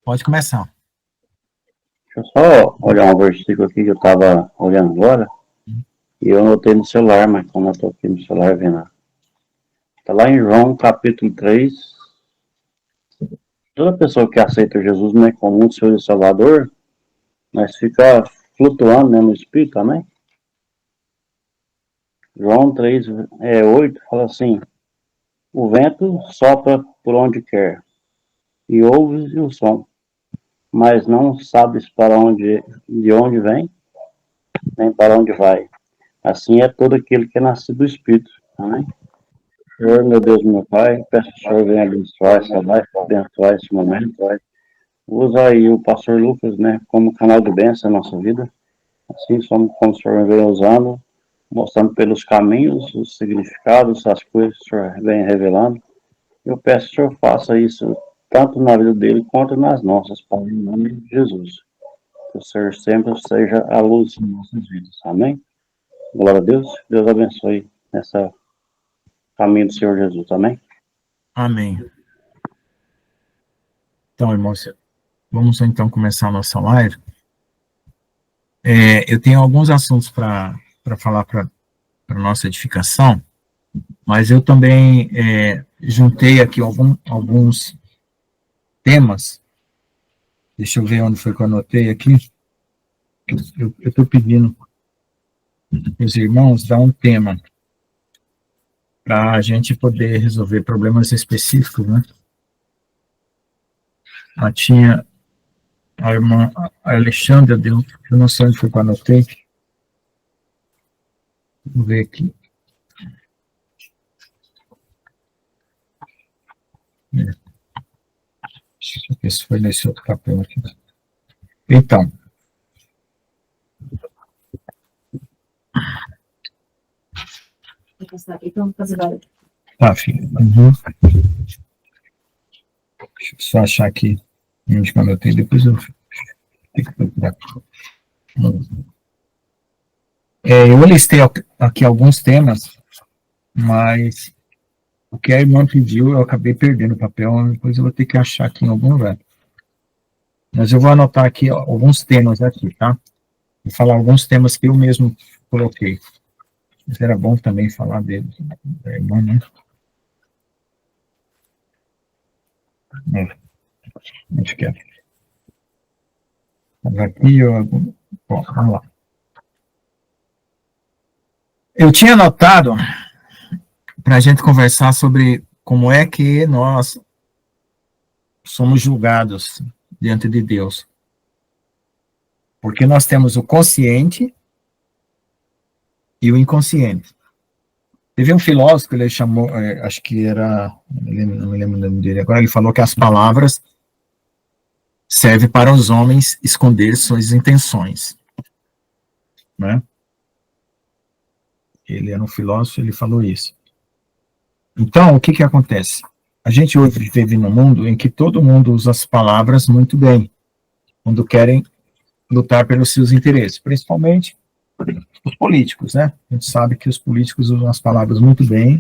Pode começar. Deixa eu só olhar um versículo aqui que eu estava olhando agora. E eu anotei no celular, mas como eu estou aqui no celular vendo. Está lá em João, capítulo 3. Toda pessoa que aceita Jesus, né, como um Senhor e Salvador, mas fica flutuando, né, no Espírito, amém? João 3, 8, fala assim: o vento sopra por onde quer, e ouves o som, mas não sabes de onde vem, nem para onde vai. Assim é todo aquele que é nascido do Espírito, amém? Senhor, meu Deus, meu Pai, peço que o Senhor venha abençoar essa live, abençoar esse momento. Usa aí o pastor Lucas, né, como canal de bênção na nossa vida. Assim como o Senhor vem usando, mostrando pelos caminhos, os significados, as coisas que o Senhor vem revelando. Eu peço que o Senhor faça isso tanto na vida dele quanto nas nossas, Pai, em nome de Jesus. Que o Senhor sempre seja a luz em nossas vidas. Amém? Glória a Deus. Deus abençoe nessa caminho do Senhor Jesus. Amém? Amém. Então, irmãos, vamos então começar a nossa live. Eu tenho alguns assuntos para falar para nossa edificação, mas eu também juntei aqui alguns temas. Deixa eu ver onde foi que eu anotei aqui. Eu estou pedindo para os irmãos dar um tema para a gente poder resolver problemas específicos, né? A irmã Alexandra deu, eu não sei onde foi que eu anotei. Vamos ver aqui. Deixa eu ver se foi nesse outro papel aqui. Então. Tá, filho. Uhum. Deixa eu só achar aqui onde que eu anotei, depois eu tenho que procurar. Eu listei aqui alguns temas, mas o que a irmã pediu eu acabei perdendo o papel, depois eu vou ter que achar aqui em algum lugar. Mas eu vou anotar aqui alguns temas aqui, tá? Vou falar alguns temas que eu mesmo coloquei. Mas era bom também falar dele, da irmã, né? Acho que é. Aqui, bom, vamos lá. Eu tinha anotado para a gente conversar sobre como é que nós somos julgados diante de Deus. Porque nós temos o consciente e o inconsciente. Teve um filósofo que ele chamou, acho que era, não me lembro o nome dele agora, ele falou que as palavras servem para os homens esconder suas intenções. Né? Ele era um filósofo, ele falou isso. Então, o que acontece? A gente hoje vive num mundo em que todo mundo usa as palavras muito bem, quando querem lutar pelos seus interesses, principalmente os políticos, né? A gente sabe que os políticos usam as palavras muito bem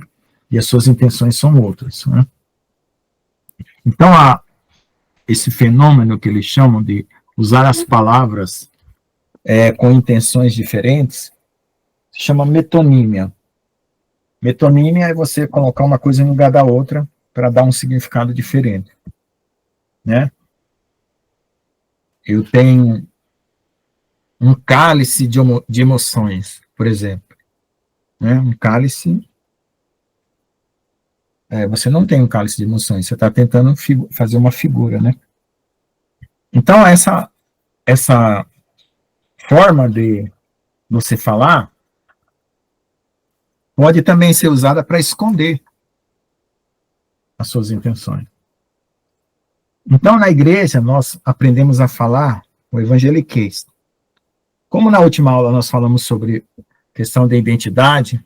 e as suas intenções são outras, né? Então, esse fenômeno que eles chamam de usar as palavras com intenções diferentes se chama metonímia. Metonímia é você colocar uma coisa no lugar da outra para dar um significado diferente, né? Eu tenho um cálice de emoções, por exemplo. Né? Um cálice... você não tem um cálice de emoções, você está tentando fazer uma figura, né? Então, essa forma de você falar pode também ser usada para esconder as suas intenções. Então, na igreja, nós aprendemos a falar o evangeliquez. Como na última aula nós falamos sobre questão da identidade,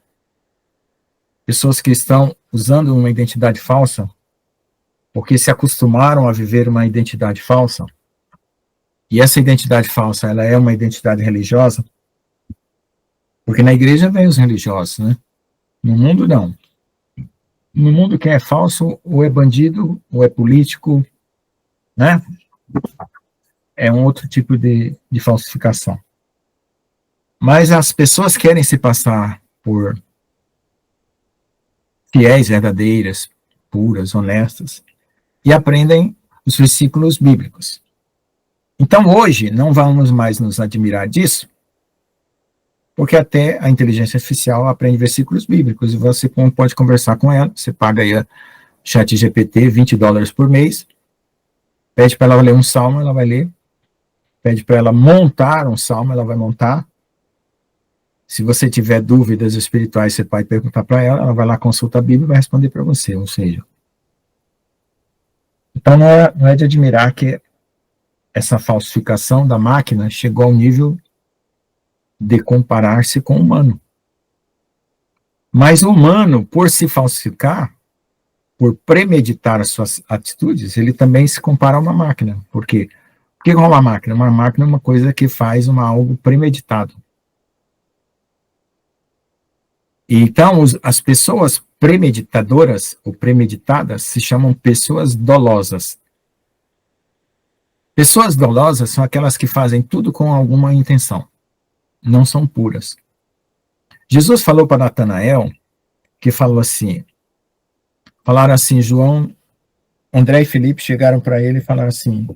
pessoas que estão usando uma identidade falsa, porque se acostumaram a viver uma identidade falsa, e essa identidade falsa, ela é uma identidade religiosa, porque na igreja vem os religiosos, né? No mundo, não. No mundo, quem é falso, ou é bandido, ou é político, né? é um outro tipo de falsificação. Mas as pessoas querem se passar por fiéis, verdadeiras, puras, honestas, e aprendem os versículos bíblicos. Então, hoje, não vamos mais nos admirar disso, porque até a inteligência artificial aprende versículos bíblicos, e você pode conversar com ela, você paga aí a ChatGPT $20 por mês, pede para ela ler um salmo, ela vai ler, pede para ela montar um salmo, ela vai montar. Se você tiver dúvidas espirituais, você pode perguntar para ela, ela vai lá, consulta a Bíblia e vai responder para você, ou seja. Então, não é de admirar que essa falsificação da máquina chegou ao nível de comparar-se com o humano. Mas o humano, por se falsificar, por premeditar as suas atitudes, ele também se compara a uma máquina. Por quê? O que é uma máquina? Uma máquina é uma coisa que faz algo premeditado. Então, as pessoas premeditadoras ou premeditadas se chamam pessoas dolosas. Pessoas dolosas são aquelas que fazem tudo com alguma intenção. Não são puras. Jesus falou para Natanael, que falaram assim, João, André e Felipe chegaram para ele e falaram assim,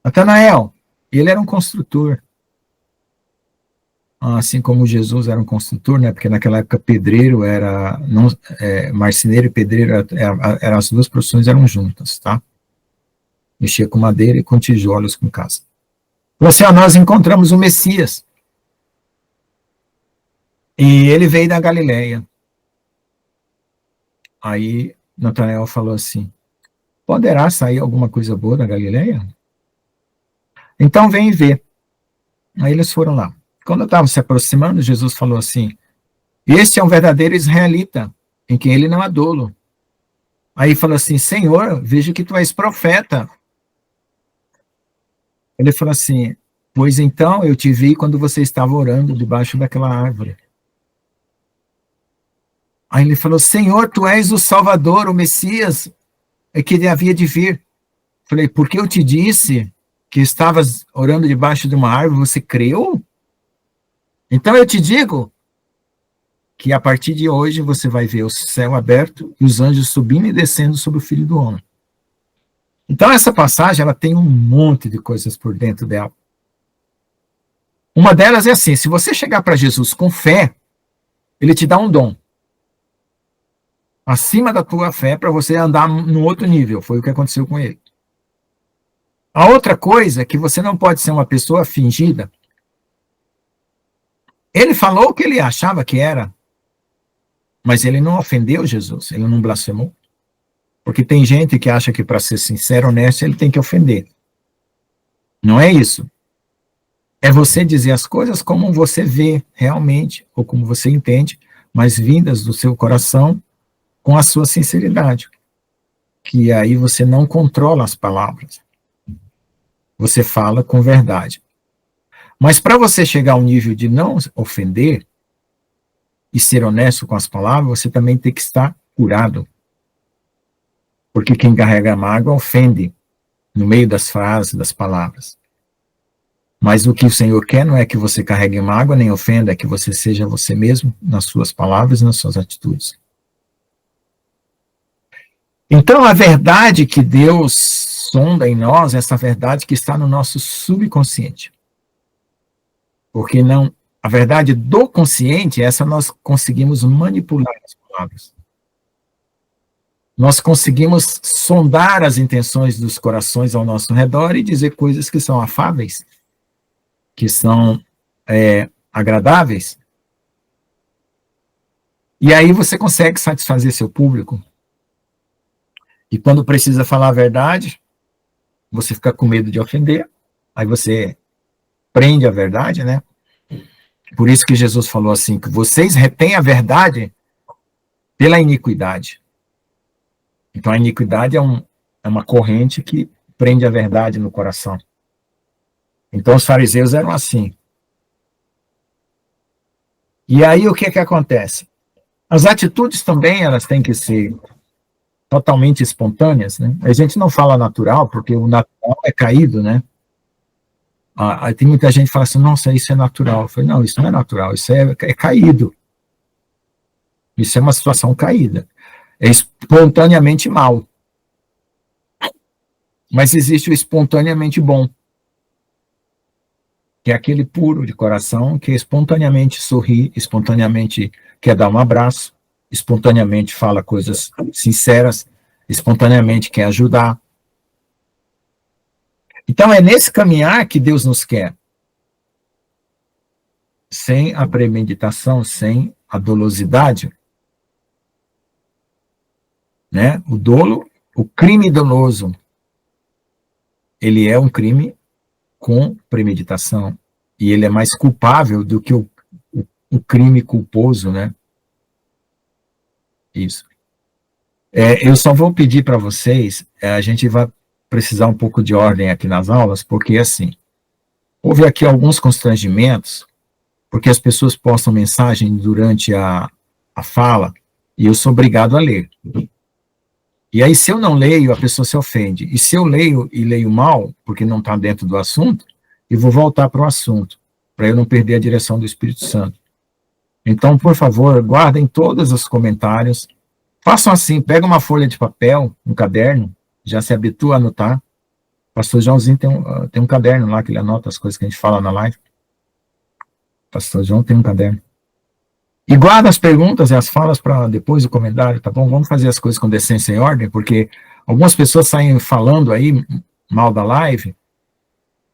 Natanael, ele era um construtor. Assim como Jesus era um construtor, né? Porque naquela época pedreiro era, marceneiro e pedreiro, as duas profissões eram juntas, tá? Mexia com madeira e com tijolos, com casa. Falou assim, nós encontramos o Messias. E ele veio da Galileia. Aí Natanael falou assim, poderá sair alguma coisa boa da Galileia? Então vem ver. Aí eles foram lá. Quando estavam se aproximando, Jesus falou assim, este é um verdadeiro israelita, em quem ele não há dolo. Aí falou assim, Senhor, vejo que tu és profeta. Ele falou assim, pois então eu te vi quando você estava orando debaixo daquela árvore. Aí ele falou, Senhor, tu és o Salvador, o Messias, que ele havia de vir. Falei, porque eu te disse que estavas orando debaixo de uma árvore, você creu? Então eu te digo que a partir de hoje você vai ver o céu aberto e os anjos subindo e descendo sobre o Filho do Homem. Então essa passagem ela tem um monte de coisas por dentro dela. Uma delas é assim, se você chegar para Jesus com fé, ele te dá um dom. Acima da tua fé para você andar no outro nível, foi o que aconteceu com ele. A outra coisa é que você não pode ser uma pessoa fingida. Ele falou o que ele achava que era, mas ele não ofendeu Jesus, ele não blasfemou. Porque tem gente que acha que para ser sincero, honesto, ele tem que ofender. Não é isso. É você dizer as coisas como você vê realmente, ou como você entende, mas vindas do seu coração com a sua sinceridade. Que aí você não controla as palavras. Você fala com verdade. Mas para você chegar ao nível de não ofender e ser honesto com as palavras, você também tem que estar curado. Porque quem carrega mágoa ofende no meio das frases, das palavras. Mas o que o Senhor quer não é que você carregue mágoa nem ofenda, é que você seja você mesmo nas suas palavras e nas suas atitudes. Então a verdade que Deus sonda em nós, essa verdade que está no nosso subconsciente. Porque não, a verdade do consciente, essa nós conseguimos manipular as palavras. Nós conseguimos sondar as intenções dos corações ao nosso redor e dizer coisas que são afáveis, que são agradáveis. E aí você consegue satisfazer seu público. E quando precisa falar a verdade, você fica com medo de ofender, aí você prende a verdade, né? Por isso que Jesus falou assim, que vocês retêm a verdade pela iniquidade. Então a iniquidade é uma corrente que prende a verdade no coração. Então os fariseus eram assim. E aí o que acontece? As atitudes também elas têm que ser totalmente espontâneas, né? A gente não fala natural, porque o natural é caído, né? Tem muita gente que fala assim, nossa, isso é natural. Eu falei, não, isso não é natural, isso é caído. Isso é uma situação caída. É espontaneamente mal. Mas existe o espontaneamente bom, que é aquele puro de coração, que espontaneamente sorri, espontaneamente quer dar um abraço, espontaneamente fala coisas sinceras, espontaneamente quer ajudar. Então é nesse caminhar que Deus nos quer. Sem a premeditação, sem a dolosidade, né? O dolo, o crime doloso, ele é um crime com premeditação, e ele é mais culpável do que o crime culposo, né? Isso. Eu só vou pedir para vocês, a gente vai precisar um pouco de ordem aqui nas aulas, porque, assim, houve aqui alguns constrangimentos, porque as pessoas postam mensagem durante a fala, e eu sou obrigado a ler. E aí, se eu não leio, a pessoa se ofende. E se eu leio e leio mal, porque não está dentro do assunto, eu vou voltar para o assunto, para eu não perder a direção do Espírito Santo. Então, por favor, guardem todos os comentários. Façam assim, pega uma folha de papel, um caderno, já se habitua a anotar. O pastor Joãozinho tem um caderno lá, que ele anota as coisas que a gente fala na live. O pastor João tem um caderno. E guarda as perguntas e as falas para depois do comentário, tá bom? Vamos fazer as coisas com decência e ordem, porque algumas pessoas saem falando aí mal da live,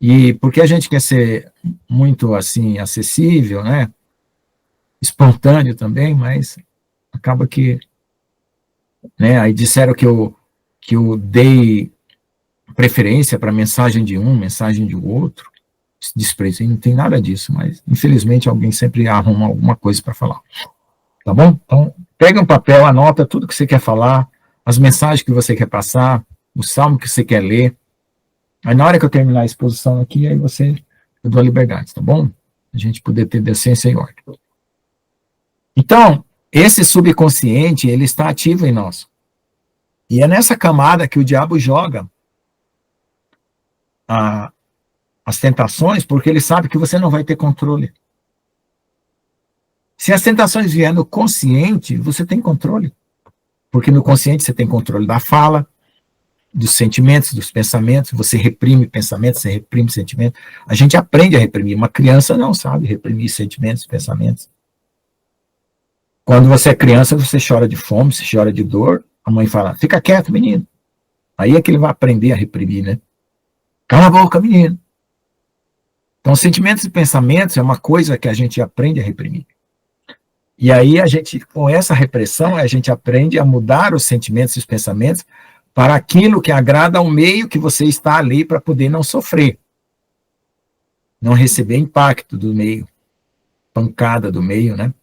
e porque a gente quer ser muito, assim, acessível, né? Espontâneo também, mas acaba que, né? Aí disseram que eu dei preferência para mensagem de um, mensagem de outro, desprezo, não tem nada disso, mas infelizmente alguém sempre arruma alguma coisa para falar. Tá bom? Então, pega um papel, anota tudo que você quer falar, as mensagens que você quer passar, o salmo que você quer ler. Aí na hora que eu terminar a exposição aqui, aí eu dou a liberdade, tá bom? A gente poder ter decência e ordem. Então, esse subconsciente, ele está ativo em nós. E é nessa camada que o diabo joga as tentações, porque ele sabe que você não vai ter controle. Se as tentações vierem no consciente, você tem controle. Porque no consciente você tem controle da fala, dos sentimentos, dos pensamentos, você reprime pensamentos, você reprime sentimentos. A gente aprende a reprimir. Uma criança não sabe reprimir sentimentos, pensamentos. Quando você é criança, você chora de fome, você chora de dor, a mãe fala, fica quieto, menino. Aí é que ele vai aprender a reprimir, né? Cala a boca, menino. Então, sentimentos e pensamentos é uma coisa que a gente aprende a reprimir. E aí a gente, com essa repressão, a gente aprende a mudar os sentimentos e os pensamentos para aquilo que agrada ao meio que você está ali para poder não sofrer. Não receber impacto do meio, pancada do meio, né?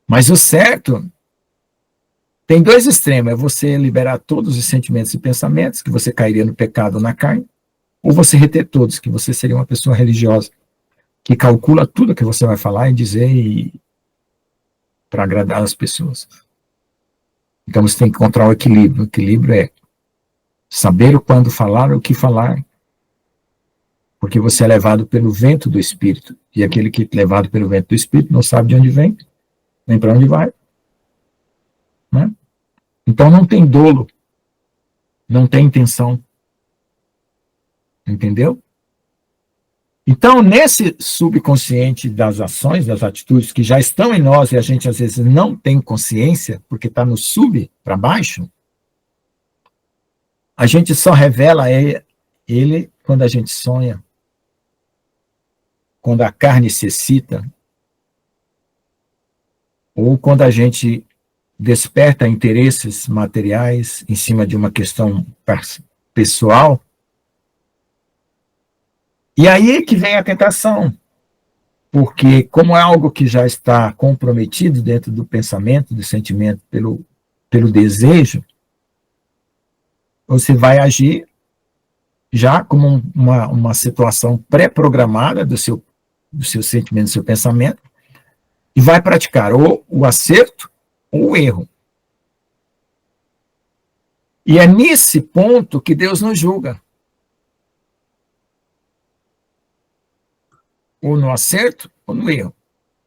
Mas o certo tem dois extremos, é você liberar todos os sentimentos e pensamentos, que você cairia no pecado ou na carne, ou você reter todos, que você seria uma pessoa religiosa, que calcula tudo que você vai falar e dizer para agradar as pessoas. Então você tem que encontrar o equilíbrio. O equilíbrio é saber o quando falar, o que falar, porque você é levado pelo vento do Espírito, e aquele que é levado pelo vento do Espírito não sabe de onde vem, nem para onde vai. Né? Então não tem dolo, não tem intenção. Entendeu? Então, nesse subconsciente das ações, das atitudes que já estão em nós e a gente às vezes não tem consciência, porque está no sub para baixo, a gente só revela ele quando a gente sonha, quando a carne se excita, ou quando a gente desperta interesses materiais em cima de uma questão pessoal. E aí que vem a tentação, porque como é algo que já está comprometido dentro do pensamento, do sentimento, pelo desejo, você vai agir já como uma situação pré-programada do seu sentimento, do seu pensamento, e vai praticar ou o acerto ou o erro. E é nesse ponto que Deus nos julga. ou no acerto ou no erro.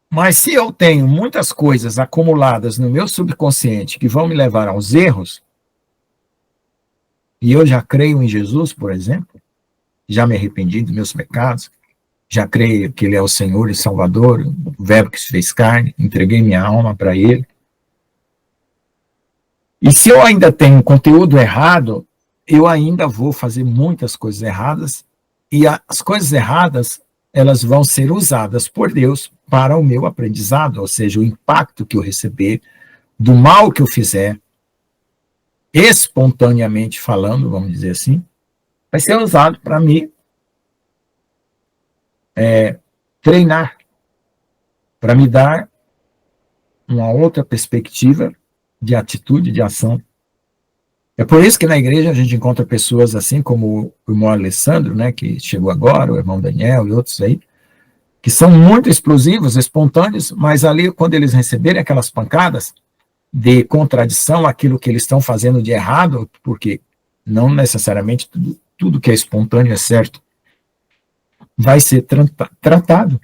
Mas se eu tenho muitas coisas acumuladas no meu subconsciente que vão me levar aos erros, e eu já creio em Jesus, por exemplo, já me arrependi dos meus pecados, já creio que Ele é o Senhor e Salvador, o Verbo que se fez carne, entreguei minha alma para Ele. E se eu ainda tenho conteúdo errado, eu ainda vou fazer muitas coisas erradas, e as coisas erradas, elas vão ser usadas por Deus para o meu aprendizado, ou seja, o impacto que eu receber, do mal que eu fizer, espontaneamente falando, vamos dizer assim, vai ser usado para me treinar, para me dar uma outra perspectiva de atitude, de ação. É por isso que na igreja a gente encontra pessoas assim como o irmão Alessandro, né, que chegou agora, o irmão Daniel e outros aí, que são muito explosivos, espontâneos, mas ali, quando eles receberem aquelas pancadas de contradição àquilo que eles estão fazendo de errado, porque não necessariamente tudo que é espontâneo é certo, vai ser tratado.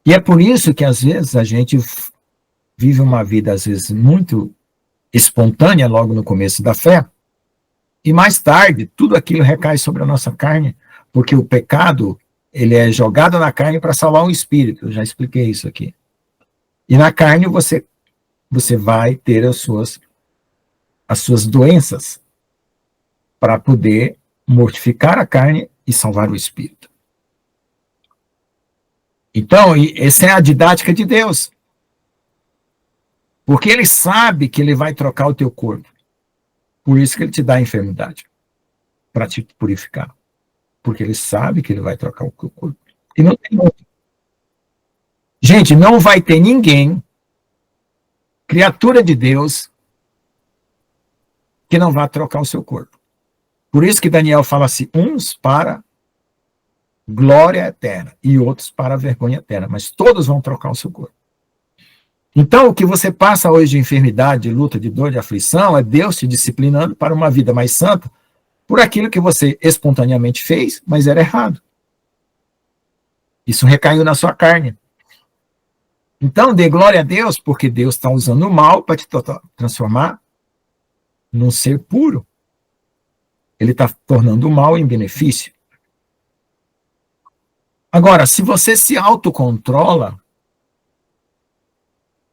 E é por isso que, às vezes, a gente vive uma vida, às vezes, muito espontânea logo no começo da fé, e mais tarde, tudo aquilo recai sobre a nossa carne, porque o pecado, ele é jogado na carne para salvar o espírito, eu já expliquei isso aqui. E na carne você vai ter as suas doenças para poder mortificar a carne e salvar o espírito. Então, essa é a didática de Deus. Porque Ele sabe que Ele vai trocar o teu corpo. Por isso que Ele te dá a enfermidade, para te purificar. Porque Ele sabe que Ele vai trocar o teu corpo. E não tem outro. Gente, não vai ter ninguém, criatura de Deus, que não vai trocar o seu corpo. Por isso que Daniel fala assim, uns para glória eterna e outros para vergonha eterna, mas todos vão trocar o seu corpo. Então, o que você passa hoje de enfermidade, de luta, de dor, de aflição, é Deus te disciplinando para uma vida mais santa por aquilo que você espontaneamente fez, mas era errado. Isso recaiu na sua carne. Então, dê glória a Deus, porque Deus está usando o mal para te transformar num ser puro. Ele está tornando o mal em benefício. Agora, se você se autocontrola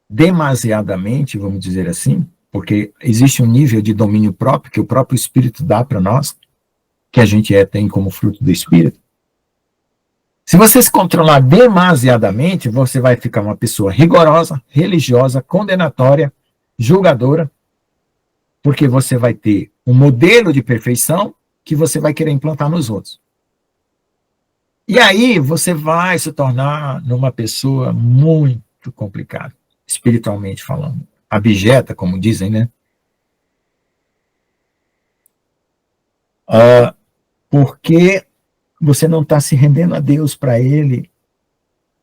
demasiadamente, vamos dizer assim, porque existe um nível de domínio próprio que o próprio Espírito dá para nós, que a gente tem como fruto do Espírito. Se você se controlar demasiadamente, você vai ficar uma pessoa rigorosa, religiosa, condenatória, julgadora, porque você vai ter um modelo de perfeição que você vai querer implantar nos outros. E aí você vai se tornar numa pessoa muito complicada, espiritualmente falando. Abjeta, como dizem, né? Porque você não está se rendendo a Deus para Ele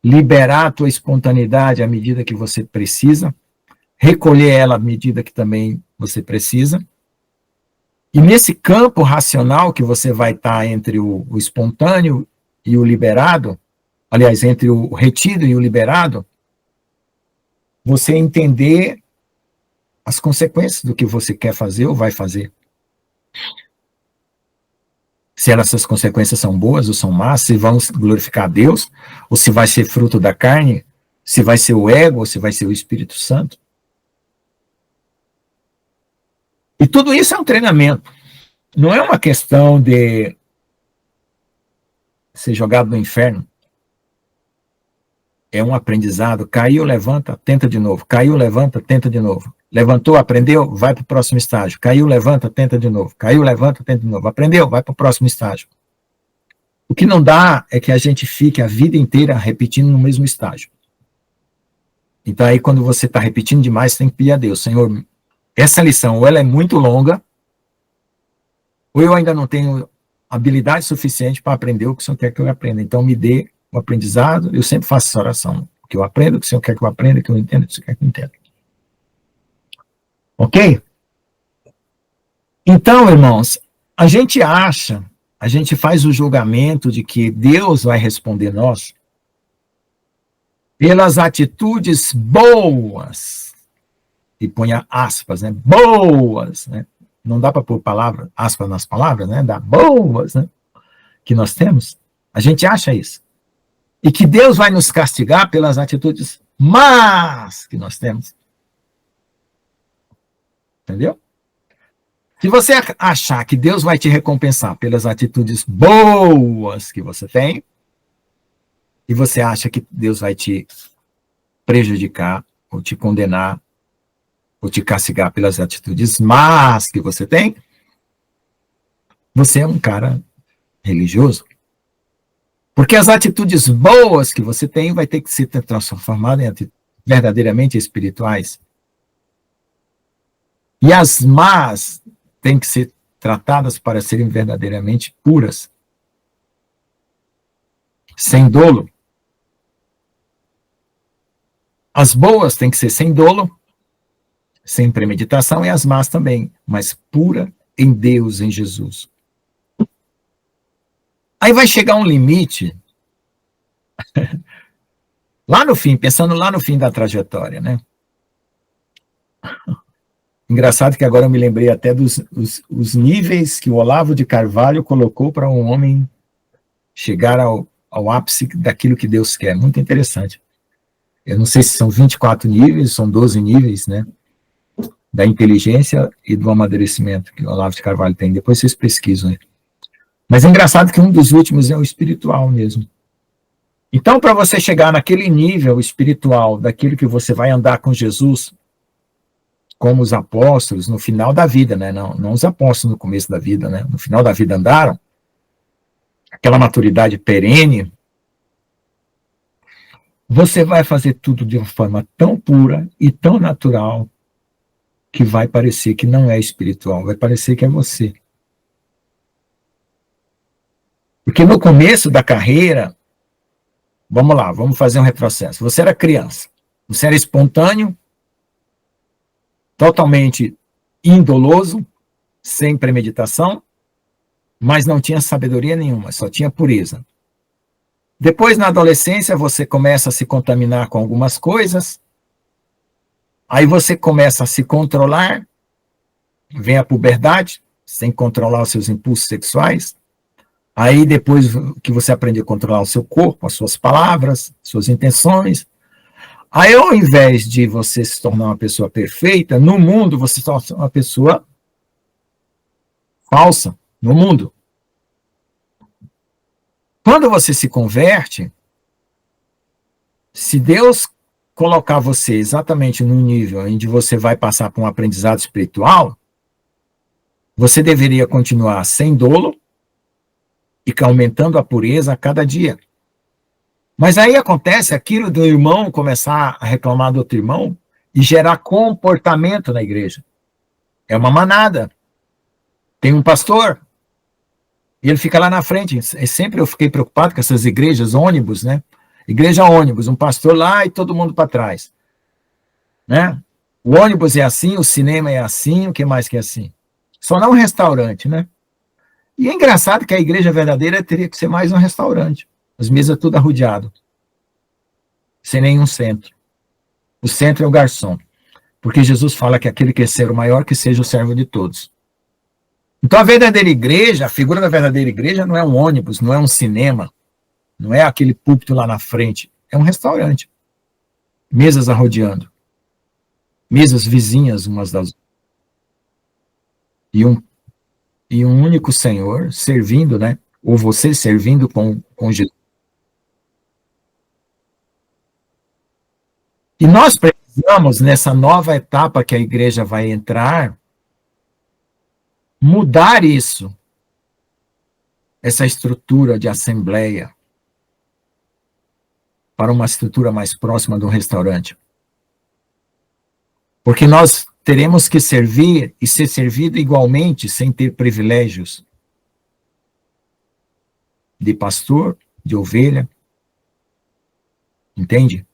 liberar a tua espontaneidade à medida que você precisa, recolher ela à medida que também você precisa. E nesse campo racional que você vai estar entre o espontâneo e o liberado, aliás, entre o retido e o liberado, você entender as consequências do que você quer fazer ou vai fazer. Se essas consequências são boas ou são más, se vão glorificar a Deus, ou se vai ser fruto da carne, se vai ser o ego, ou se vai ser o Espírito Santo. E tudo isso é um treinamento. Não é uma questão de ser jogado no inferno. É um aprendizado. Caiu, levanta, tenta de novo. Caiu, levanta, tenta de novo. Levantou, aprendeu, vai para o próximo estágio. Caiu, levanta, tenta de novo. Caiu, levanta, tenta de novo. Aprendeu, vai para o próximo estágio. O que não dá é que a gente fique a vida inteira repetindo no mesmo estágio. Então aí quando você está repetindo demais, você tem que pedir a Deus, Senhor, essa lição ou ela é muito longa, ou eu ainda não tenho habilidade suficiente para aprender o que o Senhor quer que eu aprenda. Então me dê o aprendizado, eu sempre faço essa oração, que eu aprendo o que o Senhor quer que eu aprenda, que eu entenda o que o Senhor quer que eu entenda. Ok? Então, irmãos, a gente a gente faz o julgamento de que Deus vai responder nós pelas atitudes boas, e põe aspas, né? Boas, né? Não dá para pôr palavra, aspas nas palavras, né? Dá boas, né? Que nós temos. A gente acha isso. E que Deus vai nos castigar pelas atitudes más que nós temos. Entendeu? Se você achar que Deus vai te recompensar pelas atitudes boas que você tem, e você acha que Deus vai te prejudicar, ou te condenar, ou te castigar pelas atitudes más que você tem, você é um cara religioso. Porque as atitudes boas que você tem vai ter que ser transformadas em atitudes verdadeiramente espirituais. E as más têm que ser tratadas para serem verdadeiramente puras. Sem dolo. As boas têm que ser sem dolo, sem premeditação, e as más também, mas pura em Deus, em Jesus. Aí vai chegar um limite, lá no fim, pensando lá no fim da trajetória, né? Engraçado que agora eu me lembrei até dos os níveis que o Olavo de Carvalho colocou para um homem chegar ao ápice daquilo que Deus quer. Muito interessante. Eu não sei se são 24 níveis, são 12 níveis, né? Da inteligência e do amadurecimento que o Olavo de Carvalho tem. Depois vocês pesquisam, né? Mas é engraçado que um dos últimos é o espiritual mesmo. Então, para você chegar naquele nível espiritual, daquilo que você vai andar com Jesus, como os apóstolos no final da vida, né? Não os apóstolos no começo da vida, né? No final da vida andaram, aquela maturidade perene, você vai fazer tudo de uma forma tão pura e tão natural que vai parecer que não é espiritual, vai parecer que é você. Porque no começo da carreira, vamos lá, vamos fazer um retrocesso. Você era criança, você era espontâneo, totalmente indoloso, sem premeditação, mas não tinha sabedoria nenhuma, só tinha pureza. Depois, na adolescência, você começa a se contaminar com algumas coisas, aí você começa a se controlar, vem a puberdade, sem controlar os seus impulsos sexuais, aí depois que você aprende a controlar o seu corpo, as suas palavras, suas intenções, aí ao invés de você se tornar uma pessoa perfeita, no mundo você se torna uma pessoa falsa, no mundo. Quando você se converte, se Deus colocar você exatamente no nível onde você vai passar por um aprendizado espiritual, você deveria continuar sem dolo e aumentando a pureza a cada dia. Mas aí acontece aquilo do irmão começar a reclamar do outro irmão e gerar comportamento na igreja. É uma manada. Tem um pastor, e ele fica lá na frente. E sempre eu fiquei preocupado com essas igrejas ônibus, né? Igreja ônibus, um pastor lá e todo mundo para trás. Né? O ônibus é assim, o cinema é assim, o que mais que é assim? Só não um restaurante, né? E é engraçado que a igreja verdadeira teria que ser mais um restaurante. As mesas tudo arrodeado. Sem nenhum centro. O centro é o garçom. Porque Jesus fala que aquele que quer ser o maior, que seja o servo de todos. Então a verdadeira igreja, a figura da verdadeira igreja não é um ônibus, não é um cinema, não é aquele púlpito lá na frente, é um restaurante. Mesas arrodeando. Mesas vizinhas umas das outras. E um único Senhor servindo, né? Ou você servindo com Jesus. E nós precisamos, nessa nova etapa que a igreja vai entrar, mudar isso, essa estrutura de assembleia, para uma estrutura mais próxima do restaurante. Porque nós teremos que servir e ser servido igualmente, sem ter privilégios de pastor, de ovelha. Entende?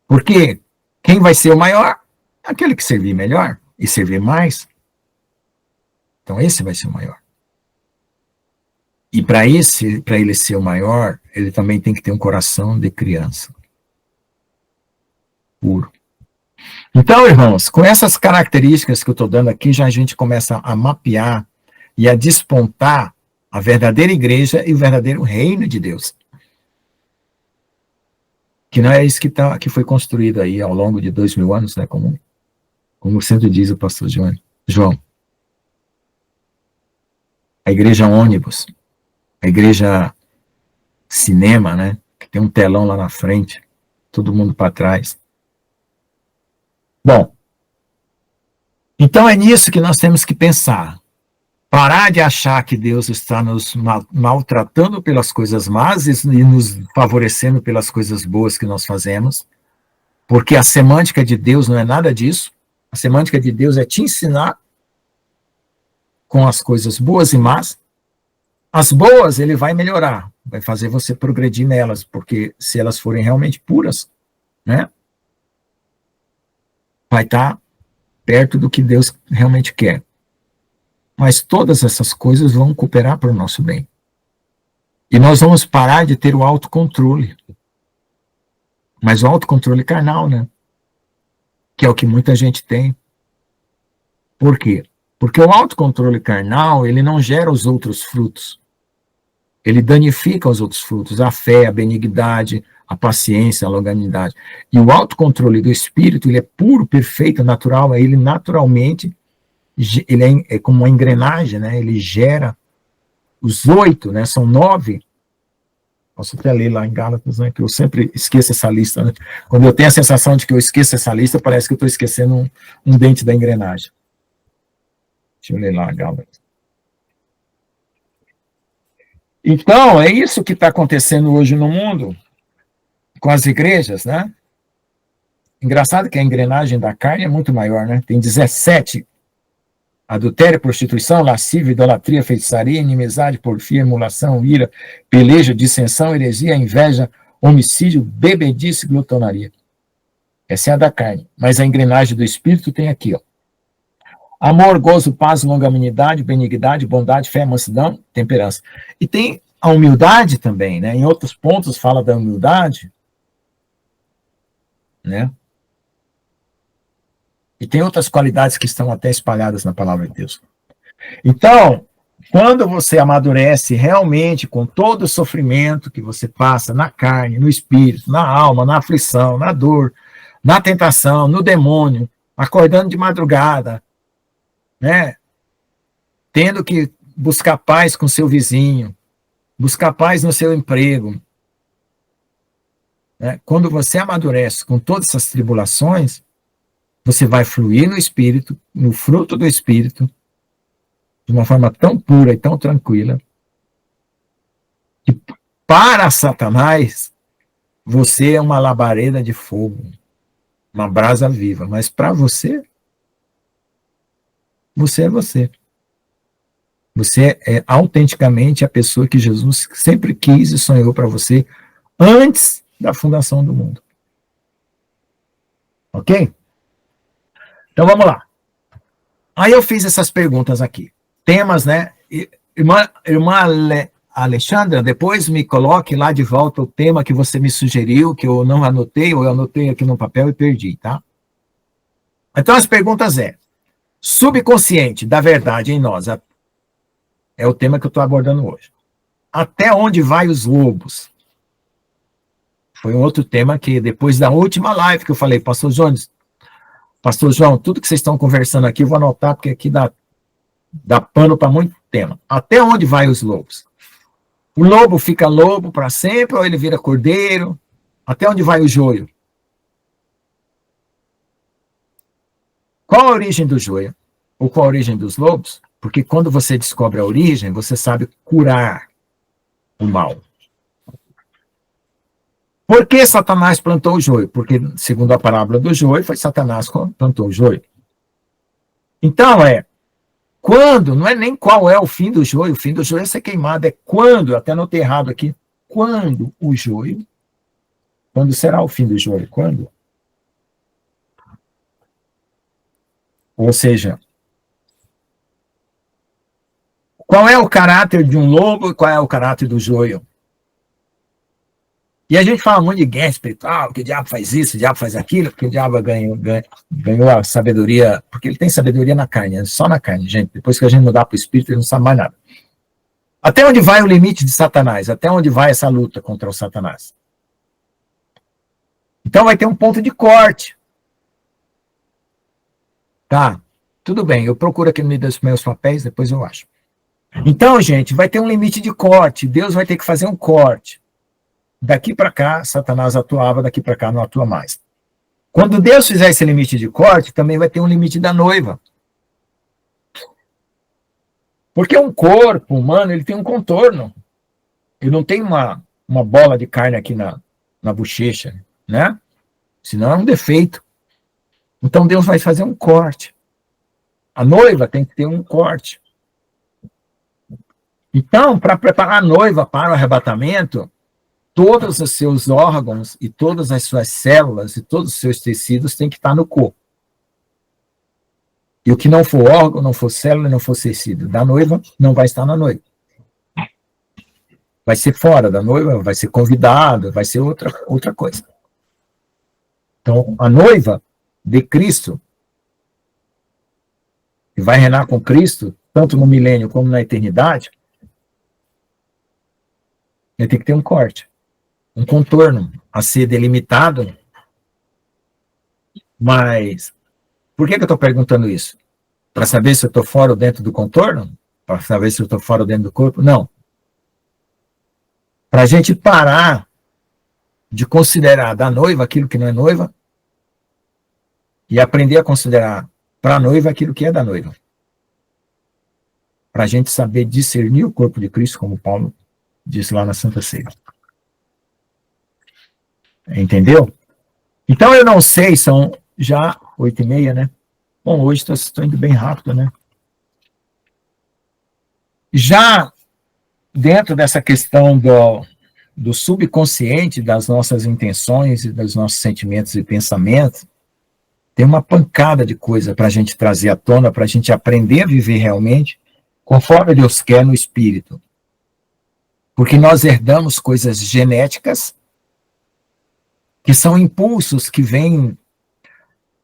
Porque quem vai ser o maior? Aquele que servir melhor e servir mais. Então esse vai ser o maior. E para ele ser o maior, ele também tem que ter um coração de criança. Puro. Então, irmãos, com essas características que eu estou dando aqui, já a gente começa a mapear e a despontar a verdadeira igreja e o verdadeiro reino de Deus. Que não é isso que foi construído aí ao longo de 2000 anos, né? Como sempre diz o pastor João. A igreja ônibus, a igreja cinema, né? Que tem um telão lá na frente, todo mundo para trás. Bom, então é nisso que nós temos que pensar. Parar de achar que Deus está nos maltratando pelas coisas más e nos favorecendo pelas coisas boas que nós fazemos, porque a semântica de Deus não é nada disso. A semântica de Deus é te ensinar com as coisas boas e más. As boas ele vai melhorar, vai fazer você progredir nelas, porque se elas forem realmente puras, né, vai estar perto do que Deus realmente quer. Mas todas essas coisas vão cooperar para o nosso bem. E nós vamos parar de ter o autocontrole. Mas o autocontrole carnal, né? Que é o que muita gente tem. Por quê? Porque o autocontrole carnal, ele não gera os outros frutos. Ele danifica os outros frutos, a fé, a benignidade, a paciência, a longanimidade. E o autocontrole do espírito, ele é puro, perfeito, natural, ele naturalmente, ele é como uma engrenagem, né? Ele gera os 8, né? São 9. Posso até ler lá em Gálatas, né? Que eu sempre esqueço essa lista, né? Quando eu tenho a sensação de que eu esqueço essa lista, parece que eu estou esquecendo um dente da engrenagem. Deixa eu ler lá, Gálatas. Então, é isso que está acontecendo hoje no mundo, com as igrejas, né? Engraçado que a engrenagem da carne é muito maior, né? Tem 17. Adultério, prostituição, lascívia, idolatria, feitiçaria, inimizade, porfia, emulação, ira, peleja, dissensão, heresia, inveja, homicídio, bebedice, glutonaria. Essa é a da carne. Mas a engrenagem do espírito tem aqui, ó. Amor, gozo, paz, longanimidade, benignidade, bondade, fé, mansidão, temperança. E tem a humildade também, né? Em outros pontos fala da humildade, né? E tem outras qualidades que estão até espalhadas na palavra de Deus. Então, quando você amadurece realmente com todo o sofrimento que você passa na carne, no espírito, na alma, na aflição, na dor, na tentação, no demônio, acordando de madrugada, né? Tendo que buscar paz com seu vizinho, buscar paz no seu emprego. Né? Quando você amadurece com todas essas tribulações, você vai fluir no espírito, no fruto do espírito, de uma forma tão pura e tão tranquila, que para Satanás, você é uma labareda de fogo, uma brasa viva, mas para você, você é você. Você é autenticamente a pessoa que Jesus sempre quis e sonhou para você antes da fundação do mundo. Ok? Então vamos lá. Aí eu fiz essas perguntas aqui. Temas, né? Irmã Alexandra, depois me coloque lá de volta o tema que você me sugeriu, que eu não anotei, ou eu anotei aqui no papel e perdi, tá? Então as perguntas subconsciente da verdade em nós, é o tema que eu estou abordando hoje. Até onde vai os lobos? Foi um outro tema que depois da última live que eu falei, Pastor João, tudo que vocês estão conversando aqui, eu vou anotar, porque aqui dá pano para muito tema. Até onde vai os lobos? O lobo fica lobo para sempre ou ele vira cordeiro? Até onde vai o joio? Qual a origem do joio? Ou qual a origem dos lobos? Porque quando você descobre a origem, você sabe curar o mal. Por que Satanás plantou o joio? Porque, segundo a parábola do joio, foi Satanás que plantou o joio. Então, quando, não é nem qual é o fim do joio é ser queimado, é quando, até anotei errado aqui, quando o joio, quando será o fim do joio? Quando? Ou seja, Qual é o caráter de um lobo e qual é o caráter do joio? E a gente fala muito de guerra espiritual, que o diabo faz isso, o diabo faz aquilo, porque o diabo ganhou a sabedoria, porque ele tem sabedoria na carne, só na carne, gente. Depois que a gente mudar para o espírito, ele não sabe mais nada. Até onde vai o limite de Satanás? Até onde vai essa luta contra o Satanás? Então vai ter um ponto de corte. Tá, tudo bem, eu procuro aqui no meio dos meus papéis, depois eu acho. Então, gente, vai ter um limite de corte, Deus vai ter que fazer um corte. Daqui para cá, Satanás atuava, daqui para cá não atua mais. Quando Deus fizer esse limite de corte, também vai ter um limite da noiva. Porque um corpo humano, ele tem um contorno. Ele não tem uma bola de carne aqui na bochecha, né? Senão é um defeito. Então Deus vai fazer um corte. A noiva tem que ter um corte. Então, para preparar a noiva para o arrebatamento, todos os seus órgãos e todas as suas células e todos os seus tecidos têm que estar no corpo. E o que não for órgão, não for célula, não for tecido da noiva, não vai estar na noiva. Vai ser fora da noiva, vai ser convidado, vai ser outra coisa. Então, a noiva de Cristo, que vai reinar com Cristo, tanto no milênio como na eternidade, ele tem que ter um corte, um contorno a ser delimitado. Mas por que eu estou perguntando isso? Para saber se eu estou fora ou dentro do contorno? Para saber se eu estou fora ou dentro do corpo? Não. Para a gente parar de considerar da noiva aquilo que não é noiva e aprender a considerar para a noiva aquilo que é da noiva. Para a gente saber discernir o corpo de Cristo, como Paulo disse lá na Santa Ceia. Entendeu? Então eu não sei, são já 8h30, né? Bom, hoje estou indo bem rápido, né? Já dentro dessa questão do subconsciente, das nossas intenções e dos nossos sentimentos e pensamentos, tem uma pancada de coisa para a gente trazer à tona, para a gente aprender a viver realmente conforme Deus quer no espírito. Porque nós herdamos coisas genéticas que são impulsos que vêm.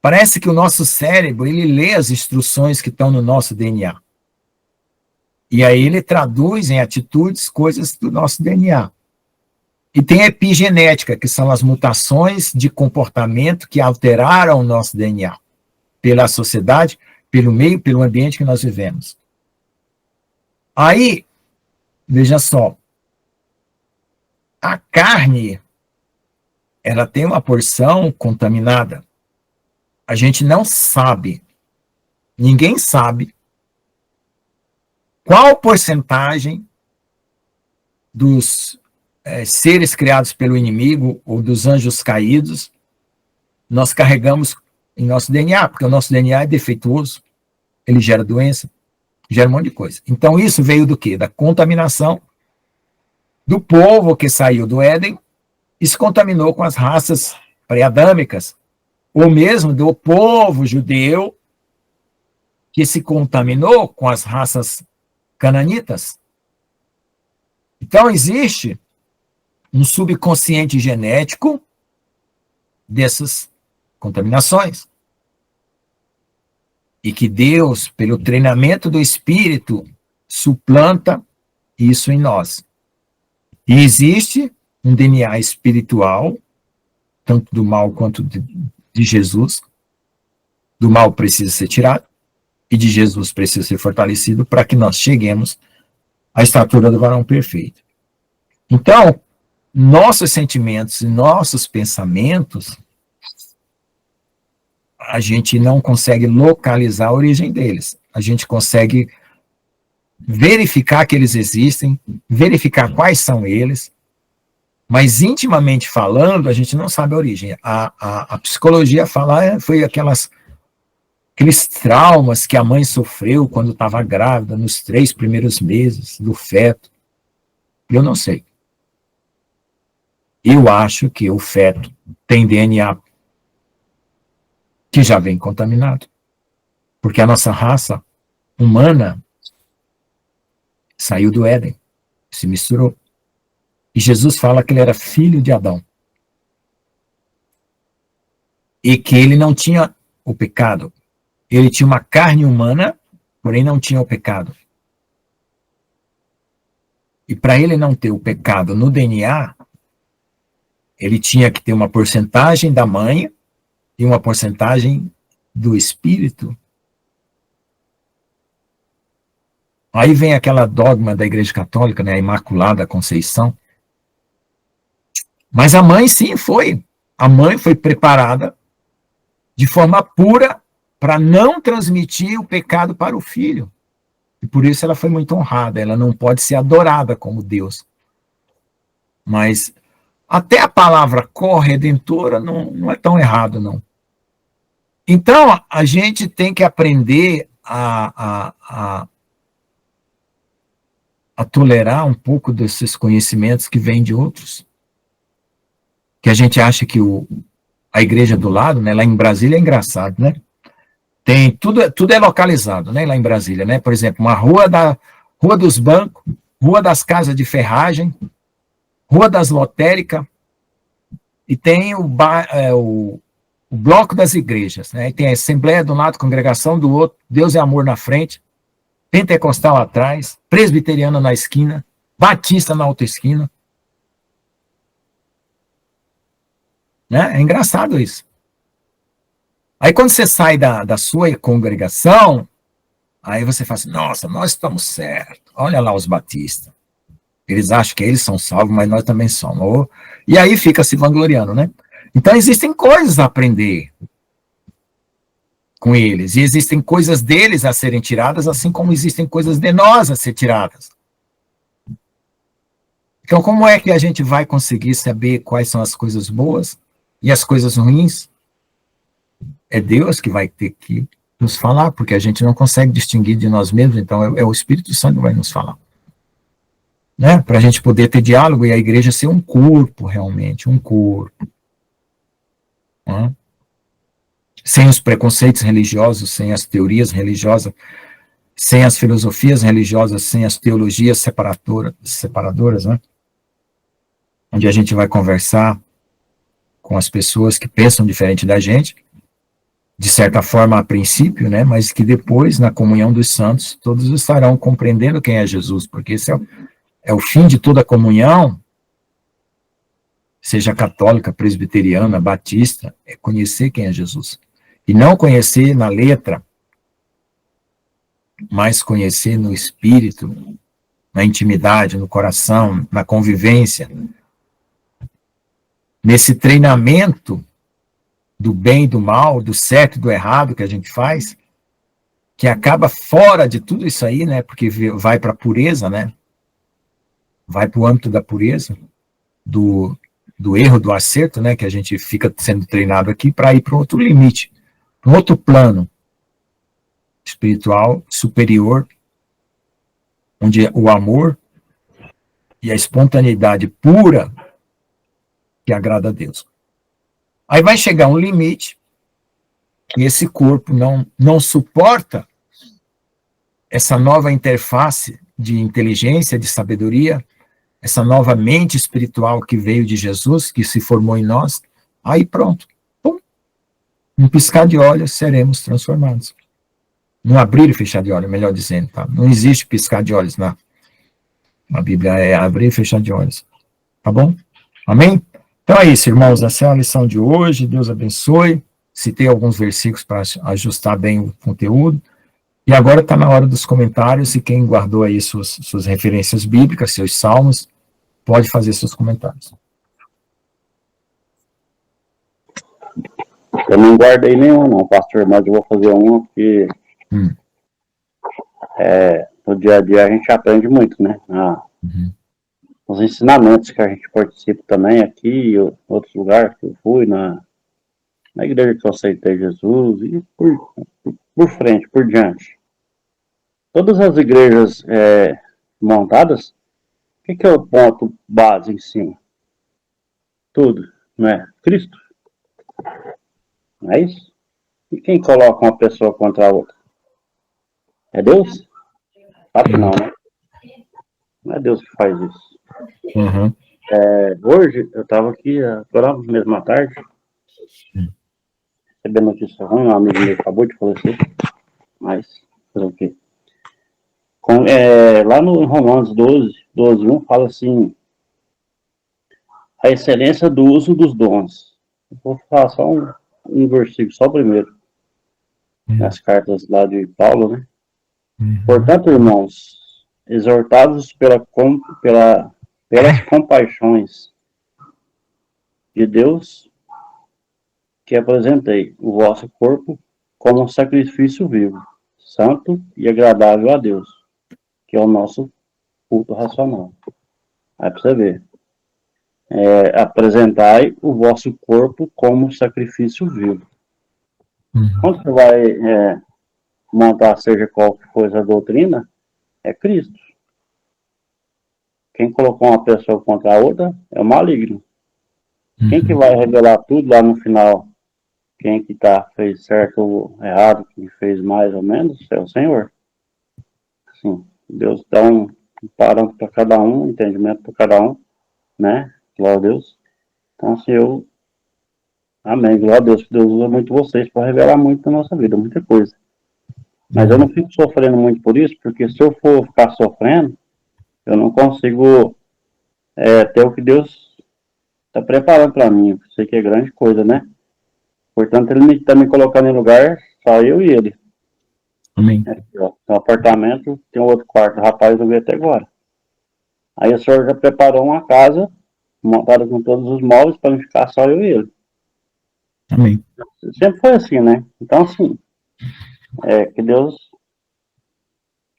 Parece que o nosso cérebro, ele lê as instruções que estão no nosso DNA. E aí ele traduz em atitudes coisas do nosso DNA. E tem a epigenética, que são as mutações de comportamento que alteraram o nosso DNA. Pela sociedade, pelo meio, pelo ambiente que nós vivemos. Aí, veja só, a carne, ela tem uma porção contaminada. A gente não sabe, ninguém sabe qual porcentagem dos seres criados pelo inimigo ou dos anjos caídos nós carregamos em nosso DNA, porque o nosso DNA é defeituoso, ele gera doença, gera um monte de coisa. Então isso veio do quê? Da contaminação do povo que saiu do Éden e se contaminou com as raças pré-adâmicas, ou mesmo do povo judeu que se contaminou com as raças cananitas. Então existe um subconsciente genético dessas contaminações. E que Deus, pelo treinamento do Espírito, suplanta isso em nós. E existe um DNA espiritual, tanto do mal quanto de Jesus. Do mal precisa ser tirado, e de Jesus precisa ser fortalecido para que nós cheguemos à estatura do varão perfeito. Então, nossos sentimentos e nossos pensamentos, a gente não consegue localizar a origem deles. A gente consegue verificar que eles existem, verificar quais são eles, mas intimamente falando, a gente não sabe a origem. A psicologia fala, foi aqueles traumas que a mãe sofreu quando estava grávida, nos 3 primeiros meses do feto. Eu não sei. Eu acho que o feto tem DNA que já vem contaminado. Porque a nossa raça humana, Saiu do Éden, se misturou. E Jesus fala que ele era filho de Adão. E que ele não tinha o pecado. Ele tinha uma carne humana, porém não tinha o pecado. E para ele não ter o pecado no DNA, ele tinha que ter uma porcentagem da mãe e uma porcentagem do espírito. Aí vem aquela dogma da Igreja Católica, né, a Imaculada Conceição. Mas a mãe, sim, foi. A mãe foi preparada de forma pura para não transmitir o pecado para o filho. E por isso ela foi muito honrada. Ela não pode ser adorada como Deus. Mas até a palavra corredentora não é tão errado, não. Então, a gente tem que aprender a tolerar um pouco desses conhecimentos que vêm de outros. Que a gente acha que a igreja do lado, né, lá em Brasília é engraçado, né? Tem, tudo é localizado, né, lá em Brasília, né? Por exemplo, uma Rua dos Bancos, Rua das Casas de Ferragem, Rua das Lotéricas, e tem o Bloco das Igrejas, né? E tem a Assembleia de um lado, Congregação do outro, Deus é Amor na frente, Pentecostal atrás, Presbiteriana na esquina, Batista na outra esquina. Né? É engraçado isso. Aí quando você sai da sua congregação, aí você fala assim, nossa, nós estamos certos. Olha lá os batistas. Eles acham que eles são salvos, mas nós também somos. E aí fica se vangloriando, né? Então existem coisas a aprender com eles. E existem coisas deles a serem tiradas, assim como existem coisas de nós a ser tiradas. Então como é que a gente vai conseguir saber quais são as coisas boas e as coisas ruins? É Deus que vai ter que nos falar, porque a gente não consegue distinguir de nós mesmos, então é o Espírito Santo que vai nos falar. Né? Para a gente poder ter diálogo e a igreja ser um corpo, realmente, um corpo. Né? Sem os preconceitos religiosos, sem as teorias religiosas, sem as filosofias religiosas, sem as teologias separadoras, né? Onde a gente vai conversar com as pessoas que pensam diferente da gente, de certa forma a princípio, né, mas que depois, na comunhão dos santos, todos estarão compreendendo quem é Jesus, porque esse é o fim de toda comunhão, seja católica, presbiteriana, batista, é conhecer quem é Jesus. E não conhecer na letra, mas conhecer no espírito, na intimidade, no coração, na convivência, nesse treinamento do bem e do mal, do certo e do errado que a gente faz, que acaba fora de tudo isso aí, né? Porque vai para a pureza, né? Vai para o âmbito da pureza, do erro, do acerto, né? Que a gente fica sendo treinado aqui para ir para um outro limite, para um outro plano espiritual superior, onde o amor e a espontaneidade pura que agrada a Deus. Aí vai chegar um limite que esse corpo não suporta essa nova interface de inteligência, de sabedoria, essa nova mente espiritual que veio de Jesus, que se formou em nós, aí pronto. Pum, um piscar de olhos seremos transformados. Não abrir e fechar de olhos, melhor dizendo, tá? Não existe piscar de olhos na Bíblia, é abrir e fechar de olhos. Tá bom? Amém? Então é isso, irmãos, essa é a lição de hoje, Deus abençoe. Citei alguns versículos para ajustar bem o conteúdo. E agora está na hora dos comentários, e quem guardou aí suas referências bíblicas, seus salmos, pode fazer seus comentários. Eu não guardei nenhum, não, pastor, mas eu vou fazer uma que no dia a dia a gente aprende muito, né? Os ensinamentos que a gente participa também aqui, em outros lugares que eu fui, na igreja que eu aceitei Jesus, e por frente, por diante. Todas as igrejas montadas, o que é o ponto base em cima? Tudo, não é? Cristo. Não é isso? E quem coloca uma pessoa contra a outra? É Deus? Claro que não, né? Não é Deus que faz isso. Uhum. Hoje, eu estava aqui, agora mesmo à tarde, recebendo notícia ruim, um amigo meu acabou de falecer, mas fazer o quê? Lá no Romanos 12:1, fala assim, a excelência do uso dos dons. Eu vou falar só um versículo, só o primeiro, nas cartas lá de Paulo, né? Portanto, irmãos, exortados pelas compaixões de Deus, que apresentei o vosso corpo como um sacrifício vivo, santo e agradável a Deus, que é o nosso culto racional. Aí pra você ver. Apresentai o vosso corpo como sacrifício vivo. Quando você vai montar, seja qual que for a doutrina, é Cristo. Quem colocou uma pessoa contra a outra é o maligno. Quem que vai revelar tudo lá no final? Quem que fez certo ou errado, quem fez mais ou menos, é o Senhor. Assim, Deus dá um parâmetro para cada um, um entendimento para cada um, né? Glória a Deus. Então, assim, amém, glória a Deus, que Deus usa muito vocês para revelar muito da nossa vida, muita coisa. Mas eu não fico sofrendo muito por isso, porque se eu for ficar sofrendo, eu não consigo ter o que Deus está preparando para mim. Eu sei que é grande coisa, né? Portanto, ele está me colocando em lugar, só eu e ele. Amém. Aqui, ó, tem um apartamento, tem um outro quarto, rapaz, eu vi até agora. Aí o senhor já preparou uma casa, montada com todos os móveis, para não ficar só eu e ele. Amém. Sempre foi assim, né? Então, assim, que Deus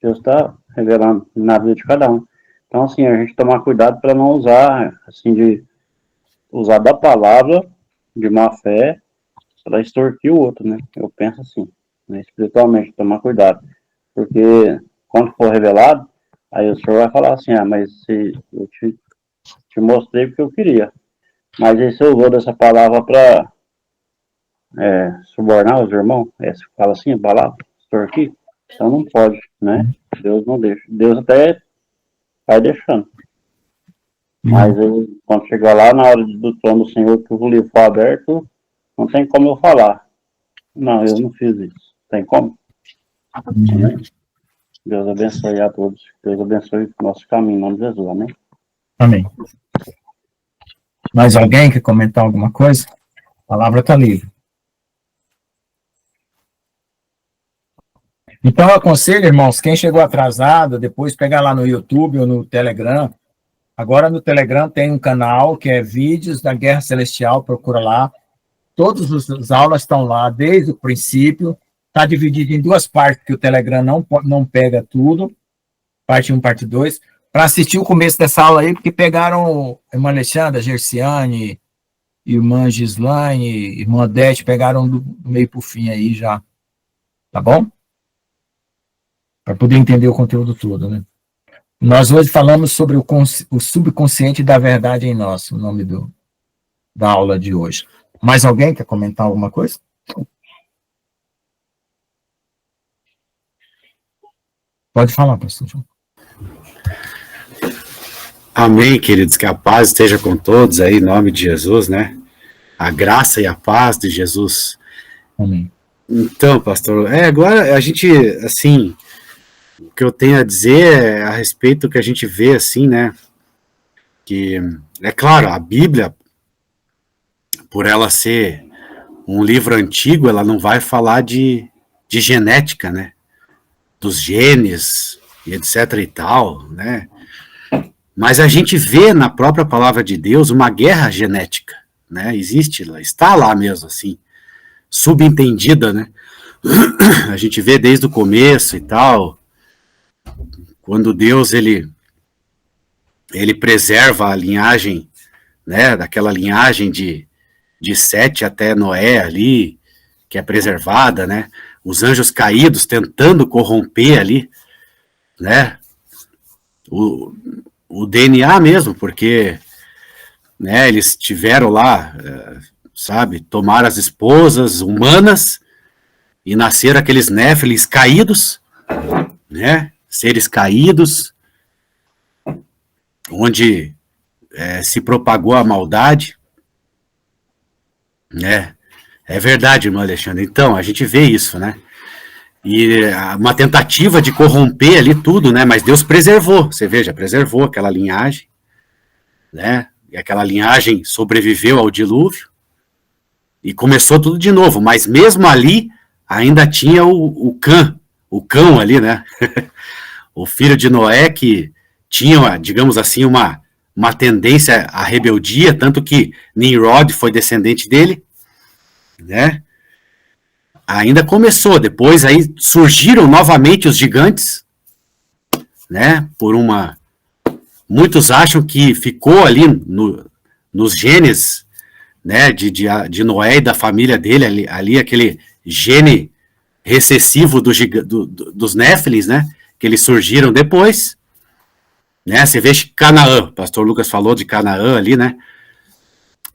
está revelando na vida de cada um. Então, assim, a gente tomar cuidado para não usar, assim, de usar da palavra de má fé para extorquir o outro, né? Eu penso assim, né? Espiritualmente, tomar cuidado. Porque quando for revelado, aí o senhor vai falar assim, mas se eu te mostrei porque eu queria. Mas aí você usou dessa palavra para subornar os irmãos, você fala assim, a palavra, extorquir, então não pode, né? Deus não deixa. Deus até vai deixando. Mas aí, quando chegar lá, na hora do trono do Senhor, que o livro for aberto, não tem como eu falar. Não, eu não fiz isso. Tem como? Amém? Deus abençoe a todos. Deus abençoe o nosso caminho, em nome de Jesus. Amém? Amém. Mais alguém quer comentar alguma coisa? A palavra está livre. Então, eu aconselho, irmãos, quem chegou atrasado, depois pegar lá no YouTube ou no Telegram. Agora no Telegram tem um canal que é Vídeos da Guerra Celestial, procura lá. Todas as aulas estão lá, desde o princípio. Está dividido em duas partes, que o Telegram não pega tudo. Parte 1, parte 2. Para assistir o começo dessa aula aí, porque pegaram irmã Alexandra, Gerciane, irmã Gislaine, irmã Odete, pegaram do meio para o fim aí já. Tá bom? Para poder entender o conteúdo todo, né? Nós hoje falamos sobre o subconsciente da verdade em nós, o nome da aula de hoje. Mais alguém quer comentar alguma coisa? Pode falar, pastor João. Amém, queridos, que a paz esteja com todos aí, em nome de Jesus, né? A graça e a paz de Jesus. Amém. Então, pastor, agora a gente, assim, o que eu tenho a dizer é a respeito do que a gente vê, assim, né? Que, é claro, a Bíblia, por ela ser um livro antigo, ela não vai falar de genética, né? Dos genes e etc e tal, né? Mas a gente vê na própria palavra de Deus uma guerra genética, né? Existe, está lá mesmo, assim, subentendida, né? A gente vê desde o começo e tal, quando Deus, ele preserva a linhagem, né? Daquela linhagem de Sete até Noé ali, que é preservada, né? Os anjos caídos tentando corromper ali, né? O DNA mesmo, porque, né, eles tiveram lá, sabe, tomar as esposas humanas e nasceram aqueles néfilis caídos, né, seres caídos, onde se propagou a maldade, né? É verdade, irmão Alexandre. Então, a gente vê isso, né? E uma tentativa de corromper ali tudo, né? Mas Deus preservou, você veja, preservou aquela linhagem, né? E aquela linhagem sobreviveu ao dilúvio e começou tudo de novo. Mas mesmo ali, ainda tinha o cão ali, né? O filho de Noé que tinha, digamos assim, uma tendência à rebeldia, tanto que Nimrod foi descendente dele, né? Ainda começou, depois aí surgiram novamente os gigantes, né? Muitos acham que ficou ali nos genes, né? De Noé e da família dele, ali aquele gene recessivo dos Néfilins, né? Que eles surgiram depois, né? Você vê Canaã, o pastor Lucas falou de Canaã ali, né?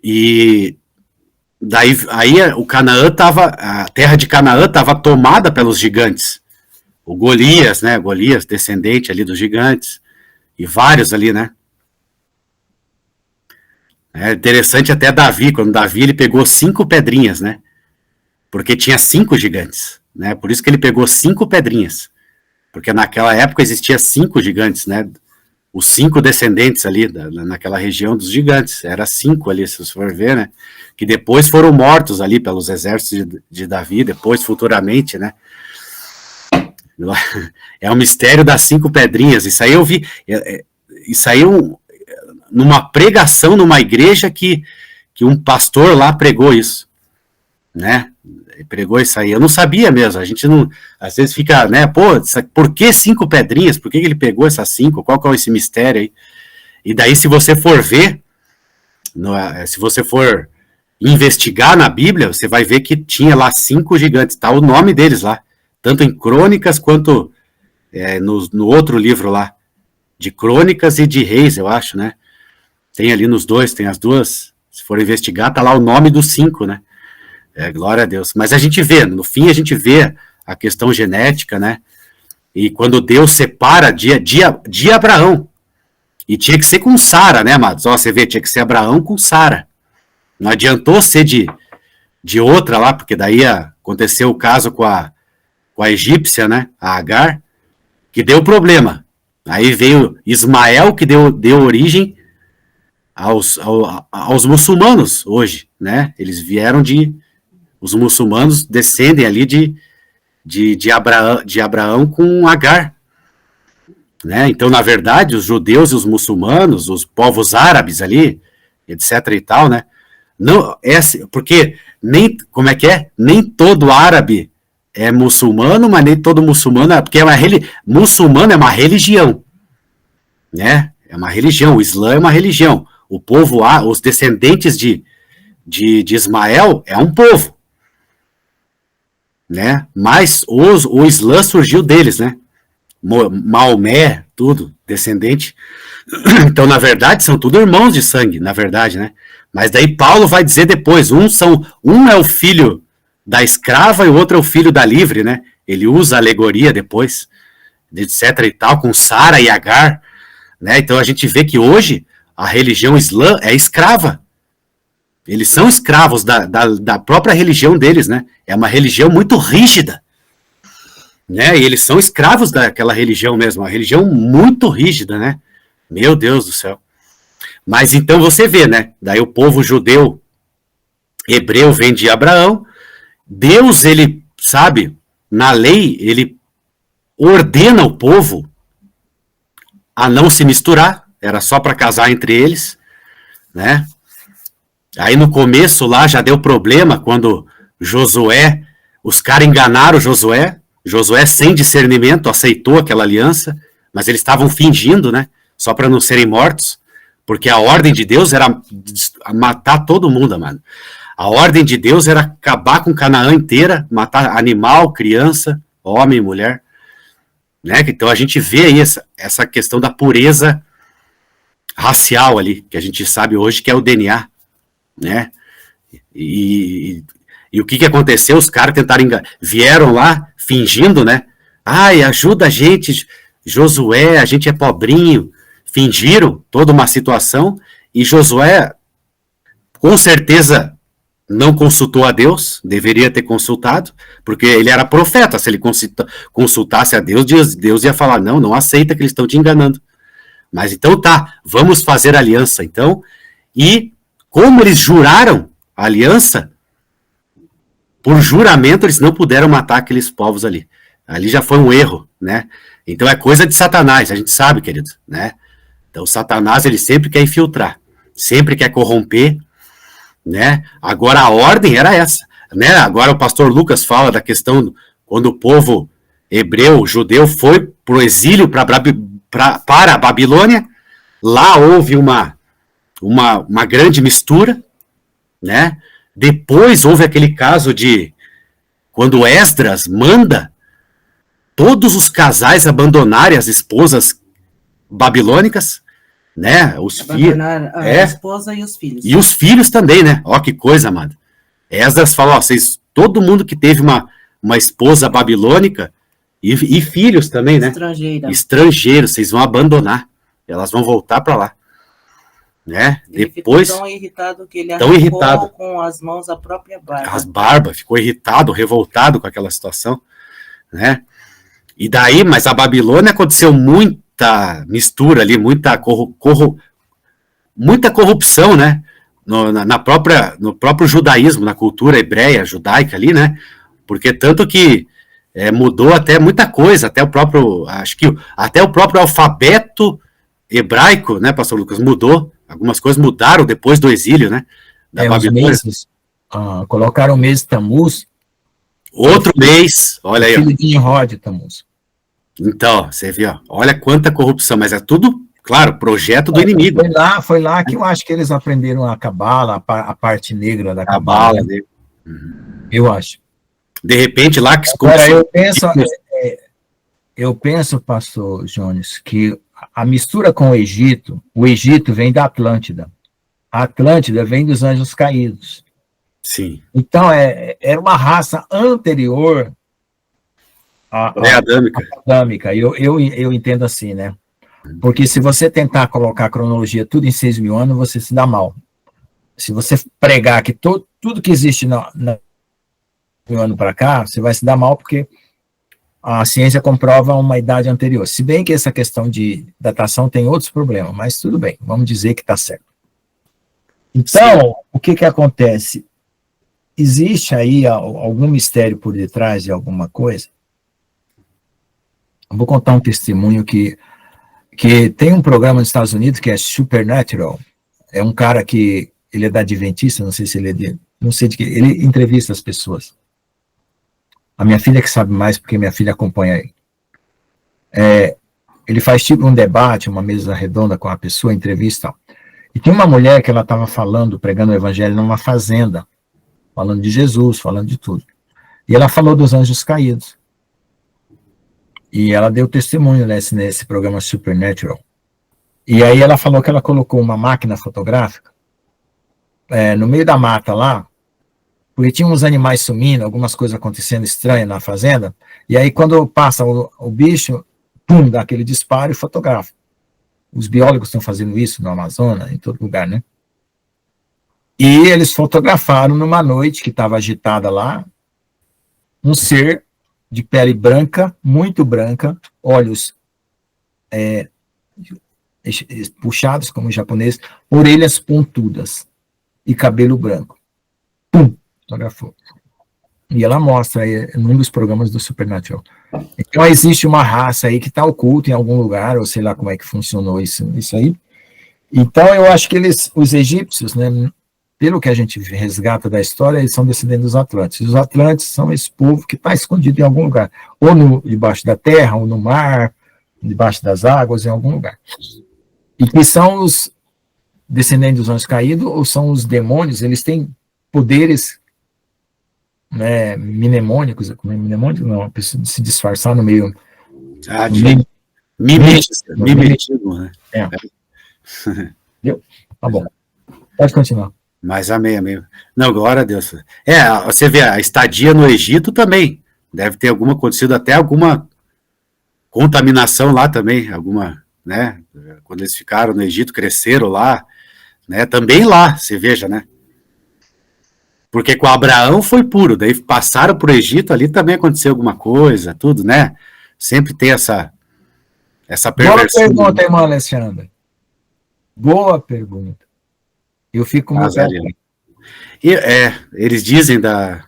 E daí aí a terra de Canaã estava tomada pelos gigantes. O Golias, né? Golias, descendente ali dos gigantes, e vários ali, né? É interessante até Davi, quando Davi ele pegou 5 pedrinhas, né? Porque tinha 5 gigantes, né? Por isso que ele pegou 5 pedrinhas. Porque naquela época existia 5 gigantes, né? Os 5 descendentes ali, naquela região dos gigantes. Era 5 ali, se você for ver, né? Que depois foram mortos ali pelos exércitos de Davi, depois, futuramente, né? É um mistério das 5 pedrinhas. Isso aí eu vi. Isso aí numa pregação numa igreja que um pastor lá pregou isso, né? Pregou isso aí. Eu não sabia mesmo. A gente não, às vezes fica, né? Pô, por que 5 pedrinhas? Por que ele pegou essas 5? Qual que é esse mistério aí? E daí, se você for ver, se você for investigar na Bíblia, você vai ver que tinha lá 5 gigantes. Tá o nome deles lá, tanto em Crônicas quanto no outro livro lá, de Crônicas e de Reis, eu acho, né? Tem ali nos dois, tem as duas. Se for investigar, tá lá o nome dos 5, né? Glória a Deus. Mas a gente vê, no fim a gente vê a questão genética, né? E quando Deus separa de Abraão, e tinha que ser com Sara, né, amados? Ó, você vê, tinha que ser Abraão com Sara. Não adiantou ser de outra lá, porque daí aconteceu o caso com a egípcia, né, a Agar, que deu problema. Aí veio Ismael, que deu origem aos muçulmanos hoje, né? Eles vieram os muçulmanos descendem ali de Abraão com Agar, né? Então, na verdade, os judeus e os muçulmanos, os povos árabes ali, etc e tal, né? Não, porque nem todo árabe é muçulmano, mas nem todo muçulmano porque muçulmano é uma religião, né? É uma religião, o Islã é uma religião. O povo, os descendentes de Ismael é um povo, né? Mas o Islã surgiu deles, né? Maomé, tudo, descendente. Então, na verdade, são tudo irmãos de sangue, na verdade, né? Mas daí Paulo vai dizer depois, um é o filho da escrava e o outro é o filho da livre, né? Ele usa a alegoria depois, etc e tal, com Sara e Agar, né? Então a gente vê que hoje a religião islã é escrava. Eles são escravos da própria religião deles, né? É uma religião muito rígida, né? E eles são escravos daquela religião mesmo, uma religião muito rígida, né? Meu Deus do céu. Mas então você vê, né? Daí o povo judeu, hebreu vem de Abraão. Deus, ele, sabe, na lei, ele ordena o povo a não se misturar. Era só para casar entre eles, né? Aí no começo lá já deu problema quando Josué, os caras enganaram Josué sem discernimento aceitou aquela aliança, mas eles estavam fingindo, né? Só para não serem mortos, porque a ordem de Deus era matar todo mundo, mano. A ordem de Deus era acabar com Canaã inteira, matar animal, criança, homem e mulher, né? Então a gente vê aí essa questão da pureza racial ali, que a gente sabe hoje que é o DNA, né? E o que aconteceu? Os caras tentaram vieram lá fingindo, né? Ai, ajuda a gente, Josué, a gente é pobrinho, fingiram toda uma situação, e Josué, com certeza, não consultou a Deus, deveria ter consultado, porque ele era profeta. Se ele consultasse a Deus, Deus ia falar, não aceita que eles estão te enganando. Mas então tá, vamos fazer aliança então, e como eles juraram a aliança, por juramento eles não puderam matar aqueles povos ali. Ali já foi um erro, né? Então é coisa de Satanás, a gente sabe, querido, né? Então Satanás, ele sempre quer infiltrar, sempre quer corromper, né? Agora a ordem era essa, né? Agora o pastor Lucas fala da questão quando o povo hebreu, judeu, foi pro exílio para a Babilônia. Lá houve uma grande mistura, né? Depois houve aquele caso de quando Esdras manda todos os casais abandonarem as esposas babilônicas, né? Os filhos, a esposa e os filhos. E os filhos também, né? Ó, que coisa, amado. Esdras falou, ó, vocês, todo mundo que teve uma esposa babilônica e filhos também, né? Estrangeiros, vocês vão abandonar. Elas vão voltar para lá. Né? Ele Depois, ficou tão irritado que ele arrancou com as mãos a própria barba. As barbas, ficou irritado, revoltado com aquela situação, né? E daí, mas a Babilônia aconteceu muita mistura ali, muita corrupção, né? No próprio judaísmo, na cultura hebreia, judaica ali, né? Porque tanto que mudou até muita coisa, até o próprio alfabeto hebraico, né, pastor Lucas, mudou. Algumas coisas mudaram depois do exílio, né? Da Babilônia. Meses, colocaram o mês Tammuz. Outro mês, olha aí. Filho de Nimrod, Tammuz. Então, você viu, ó, olha quanta corrupção, mas é tudo, claro, projeto do inimigo. Foi lá que eu acho que eles aprenderam a cabala, a parte negra da cabala. Né? Eu acho. De repente, lá que... Agora, eu penso, pastor Jones, que a mistura com o Egito vem da Atlântida. A Atlântida vem dos anjos caídos. Sim. Então, era uma raça anterior à adâmica. Eu entendo assim, né? Porque se você tentar colocar a cronologia tudo em 6.000 anos, você se dá mal. Se você pregar que tudo que existe no ano para cá, você vai se dar mal, porque a ciência comprova uma idade anterior. Se bem que essa questão de datação tem outros problemas, mas tudo bem, vamos dizer que está certo. Então, sim, o que acontece? Existe aí algum mistério por detrás de alguma coisa? Eu vou contar um testemunho que tem um programa nos Estados Unidos que é Supernatural. É um cara que ele é da Adventista, não sei se ele é não sei de que, ele entrevista as pessoas. A minha filha que sabe mais, porque minha filha acompanha aí. Ele faz tipo um debate, uma mesa redonda com a pessoa, entrevista. E tem uma mulher que ela estava pregando o evangelho numa fazenda, falando de Jesus, falando de tudo. E ela falou dos anjos caídos. E ela deu testemunho nesse programa Supernatural. E aí ela falou que ela colocou uma máquina fotográfica no meio da mata lá, porque tinha uns animais sumindo, algumas coisas acontecendo estranhas na fazenda, e aí quando passa o bicho, pum, dá aquele disparo e fotografa. Os biólogos estão fazendo isso no Amazonas, em todo lugar, né? E eles fotografaram numa noite que estava agitada lá, um ser de pele branca, muito branca, olhos puxados como japonês, orelhas pontudas e cabelo branco. Pum! Fotografou. E ela mostra aí num dos programas do Supernatural. Então existe uma raça aí que está oculta em algum lugar, ou sei lá como é que funcionou isso aí. Então eu acho que os egípcios, né, pelo que a gente resgata da história, eles são descendentes dos Atlantes. Os Atlantes são esse povo que está escondido em algum lugar, ou debaixo da terra, ou no mar, debaixo das águas, em algum lugar. E que são os descendentes dos anjos caídos, ou são os demônios, eles têm poderes, né, mnemônicos, não, a pessoa se disfarçar no meio... Mimetismo, né? Viu? Tá bom. Pode continuar. Mas amém. Não, glória a Deus. Você vê, a estadia no Egito também, deve ter acontecido até alguma contaminação lá também, alguma né? Quando eles ficaram no Egito, cresceram lá, né? Também lá, você veja, né? Porque com Abraão foi puro, daí passaram para o Egito, ali também aconteceu alguma coisa, tudo, né? Sempre tem essa perversão. Boa pergunta, irmão Alexandre. Boa pergunta. Eu fico muito... Eles dizem da...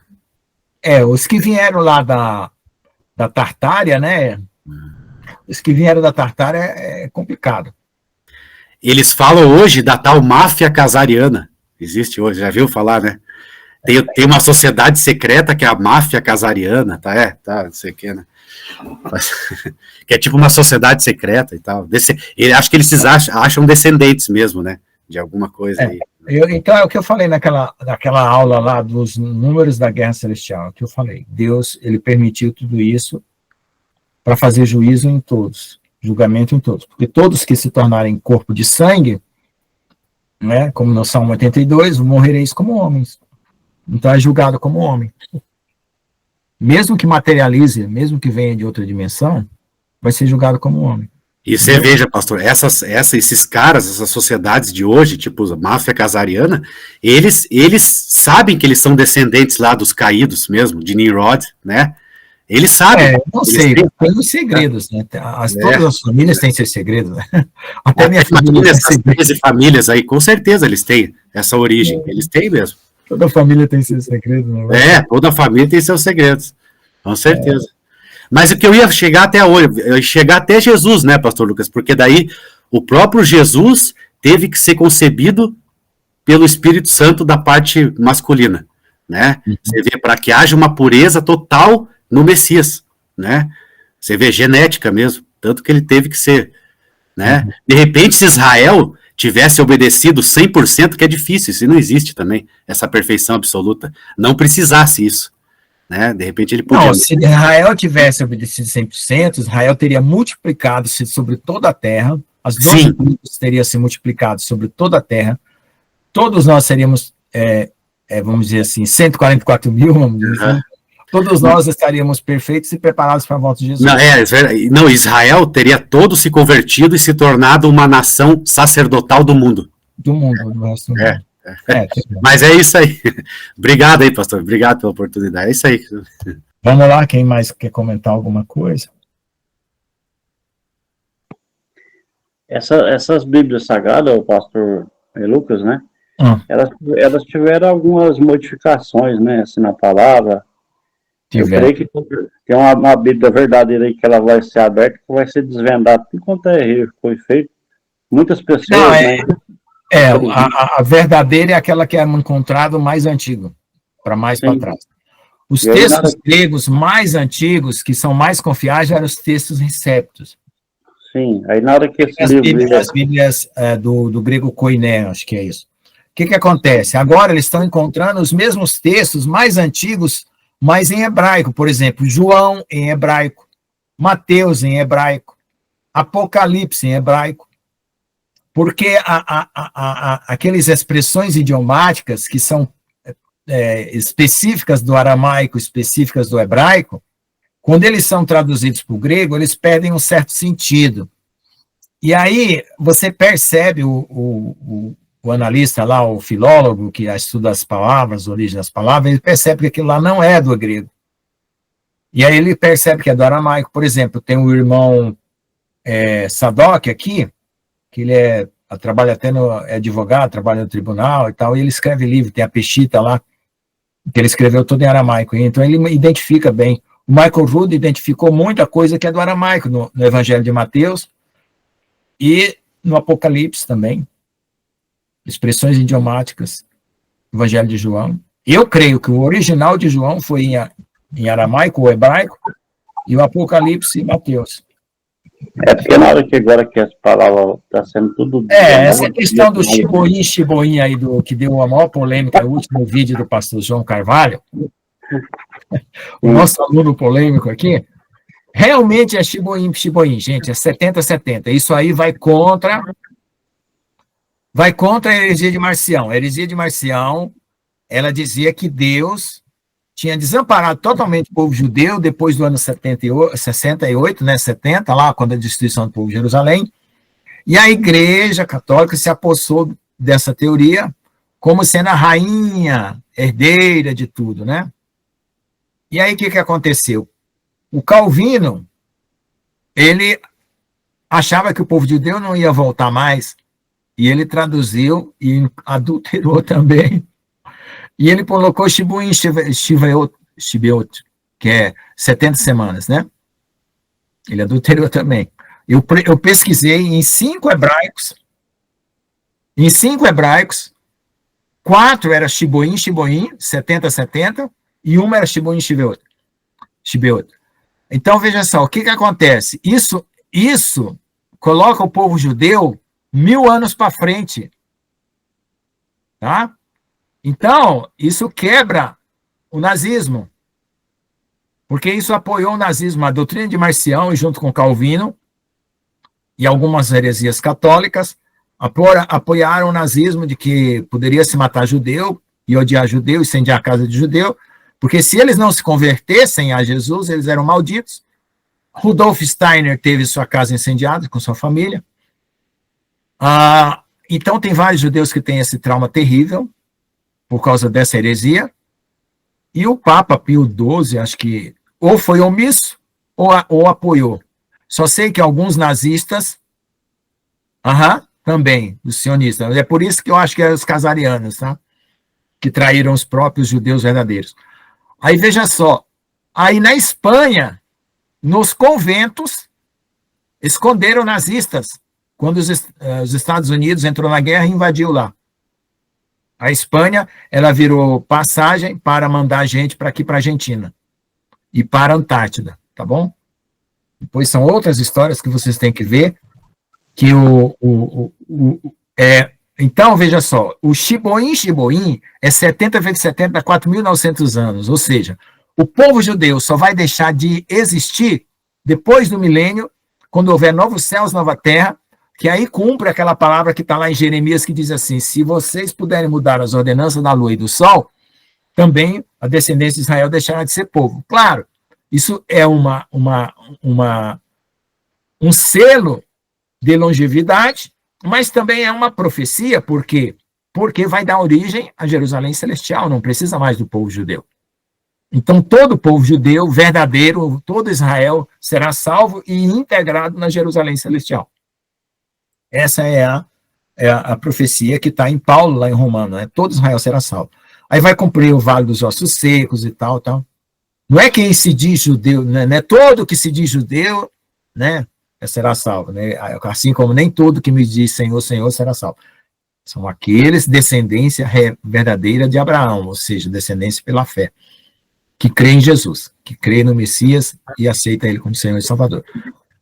os que vieram lá da Tartária, né? Os que vieram da Tartária é complicado. Eles falam hoje da tal máfia casariana. Existe hoje, já viu falar, né? Tem uma sociedade secreta que é a máfia casariana, não sei o que, né? Que é tipo uma sociedade secreta e tal. Acho que eles se acham descendentes mesmo, né? De alguma coisa aí. Então, é o que eu falei naquela aula lá dos números da Guerra Celestial, que eu falei. Deus, ele permitiu tudo isso para fazer juízo em todos, julgamento em todos. Porque todos que se tornarem corpo de sangue, né, como no Salmo 82, morrereis como homens. Então é julgado como homem. Mesmo que materialize, mesmo que venha de outra dimensão, vai ser julgado como homem. E você veja, pastor, esses caras, essas sociedades de hoje, tipo a máfia casariana, eles sabem que eles são descendentes lá dos caídos mesmo, de Nimrod, né? Eles sabem. Não sei, tem os segredos, né? Todas as famílias têm seus segredos, né? Até minha família tem 13 famílias aí, com certeza eles têm essa origem, eles têm mesmo. Toda família tem seus segredos, né? Toda família tem seus segredos, com certeza. Mas o que eu ia chegar até hoje, chegar até Jesus, né, pastor Lucas? Porque daí o próprio Jesus teve que ser concebido pelo Espírito Santo da parte masculina, né? Você vê, para que haja uma pureza total no Messias, né? Você vê, genética mesmo, tanto que ele teve que ser, né? De repente, se Israel tivesse obedecido 100%, que é difícil, isso não existe também, essa perfeição absoluta, não precisasse isso, né? De repente ele podia... Não, se Israel tivesse obedecido 100%, Israel teria multiplicado-se sobre toda a terra, as 12 tribos teriam se multiplicado sobre toda a terra, todos nós seríamos, vamos dizer assim, 144 mil, vamos dizer assim, todos nós estaríamos perfeitos e preparados para a volta de Jesus. Não, Israel teria todo se convertido e se tornado uma nação sacerdotal do mundo. Do resto do mundo. Mas é isso aí. Obrigado aí, pastor. Obrigado pela oportunidade. É isso aí. Vamos lá, quem mais quer comentar alguma coisa? Essas Bíblias Sagradas, o pastor Lucas, né? Elas tiveram algumas modificações, né? Assim, na palavra. Eu creio que tem uma Bíblia verdadeira aí que ela vai ser aberta, que vai ser desvendada tudo quanto erro foi feito. Muitas pessoas, né? A verdadeira é aquela que é encontrada mais antigo, para mais para trás. Os textos gregos mais antigos, que são mais confiáveis, eram os textos receptos. Sim, aí na hora que as Bíblias do grego koiné, acho que é isso. O que acontece? Agora eles estão encontrando os mesmos textos mais antigos, mas em hebraico. Por exemplo, João em hebraico, Mateus em hebraico, Apocalipse em hebraico. Porque aquelas expressões idiomáticas que são específicas do aramaico, específicas do hebraico, quando eles são traduzidos para o grego, eles perdem um certo sentido. E aí você percebe o analista lá, o filólogo que estuda as palavras, a origem das palavras, ele percebe que aquilo lá não é do grego. E aí ele percebe que é do aramaico. Por exemplo, tem o irmão Sadoc aqui, que ele trabalha até é advogado, trabalha no tribunal e tal, e ele escreve livro, tem a Peshita lá, que ele escreveu tudo em aramaico, então ele identifica bem. O Michael Rood identificou muita coisa que é do aramaico no Evangelho de Mateus e no Apocalipse também, expressões idiomáticas, Evangelho de João. Eu creio que o original de João foi em aramaico ou hebraico, e o Apocalipse em Mateus. Porque na hora que agora que as palavras estão sendo tudo... essa questão do Shiboin aí, que deu a maior polêmica no último vídeo do pastor João Carvalho, o nosso aluno polêmico aqui, realmente é Shiboin, gente, é 70-70. Isso aí vai contra a heresia de Marcião. A heresia de Marcião, ela dizia que Deus tinha desamparado totalmente o povo judeu depois do ano 68, né, 70, lá, quando a destruição do povo de Jerusalém, E a Igreja Católica se apossou dessa teoria como sendo a rainha herdeira de tudo, né? E aí o que aconteceu? O Calvino, ele achava que o povo judeu não ia voltar mais, e ele traduziu e adulterou também. E ele colocou Shibuin Shibeot, que é 70 semanas, né? Ele adulterou também. Eu pesquisei em 5 hebraicos. Em 5 hebraicos, 4 era Shiboim, 70, 70, e uma era Shibuin Shibeot. Então, veja só, o que acontece? Isso coloca o povo judeu 1000 anos para frente. Tá? Então, isso quebra o nazismo. Porque isso apoiou o nazismo, a doutrina de Marcião, junto com Calvino, e algumas heresias católicas, apoiaram o nazismo de que poderia se matar judeu, e odiar judeu, incendiar a casa de judeu, porque se eles não se convertessem a Jesus, eles eram malditos. Rudolf Steiner teve sua casa incendiada com sua família. Então, tem vários judeus que têm esse trauma terrível, por causa dessa heresia, e o Papa Pio XII, acho que ou foi omisso ou apoiou. Só sei que alguns nazistas, também, os sionistas, é por isso que eu acho que é os casarianos, tá? Que traíram os próprios judeus verdadeiros. Aí veja só, aí na Espanha, nos conventos, esconderam nazistas, quando os Estados Unidos entrou na guerra e invadiu lá. A Espanha, ela virou passagem para mandar gente para aqui, para a Argentina, e para a Antártida, tá bom? Depois são outras histórias que vocês têm que ver, que então, veja só, o Shiboim é 70 vezes 70 dá 4.900 anos, ou seja, o povo judeu só vai deixar de existir depois do milênio, quando houver novos céus, nova terra, que aí cumpre aquela palavra que está lá em Jeremias, que diz assim, se vocês puderem mudar as ordenanças da lua e do sol, também a descendência de Israel deixará de ser povo. Claro, isso é um selo de longevidade, mas também é uma profecia, por quê? Porque vai dar origem a Jerusalém Celestial, não precisa mais do povo judeu. Então, todo o povo judeu, verdadeiro, todo Israel, será salvo e integrado na Jerusalém Celestial. Essa é a profecia que está em Paulo, lá em Romano, né? Todo Israel será salvo. Aí vai cumprir o vale dos ossos secos e tal. Não é quem se diz judeu, né? Não é todo que se diz judeu, né? Será salvo, né? Assim como nem todo que me diz Senhor, Senhor será salvo. São aqueles descendência verdadeira de Abraão, ou seja, descendência pela fé, que crê em Jesus, que crê no Messias e aceita ele como Senhor e Salvador.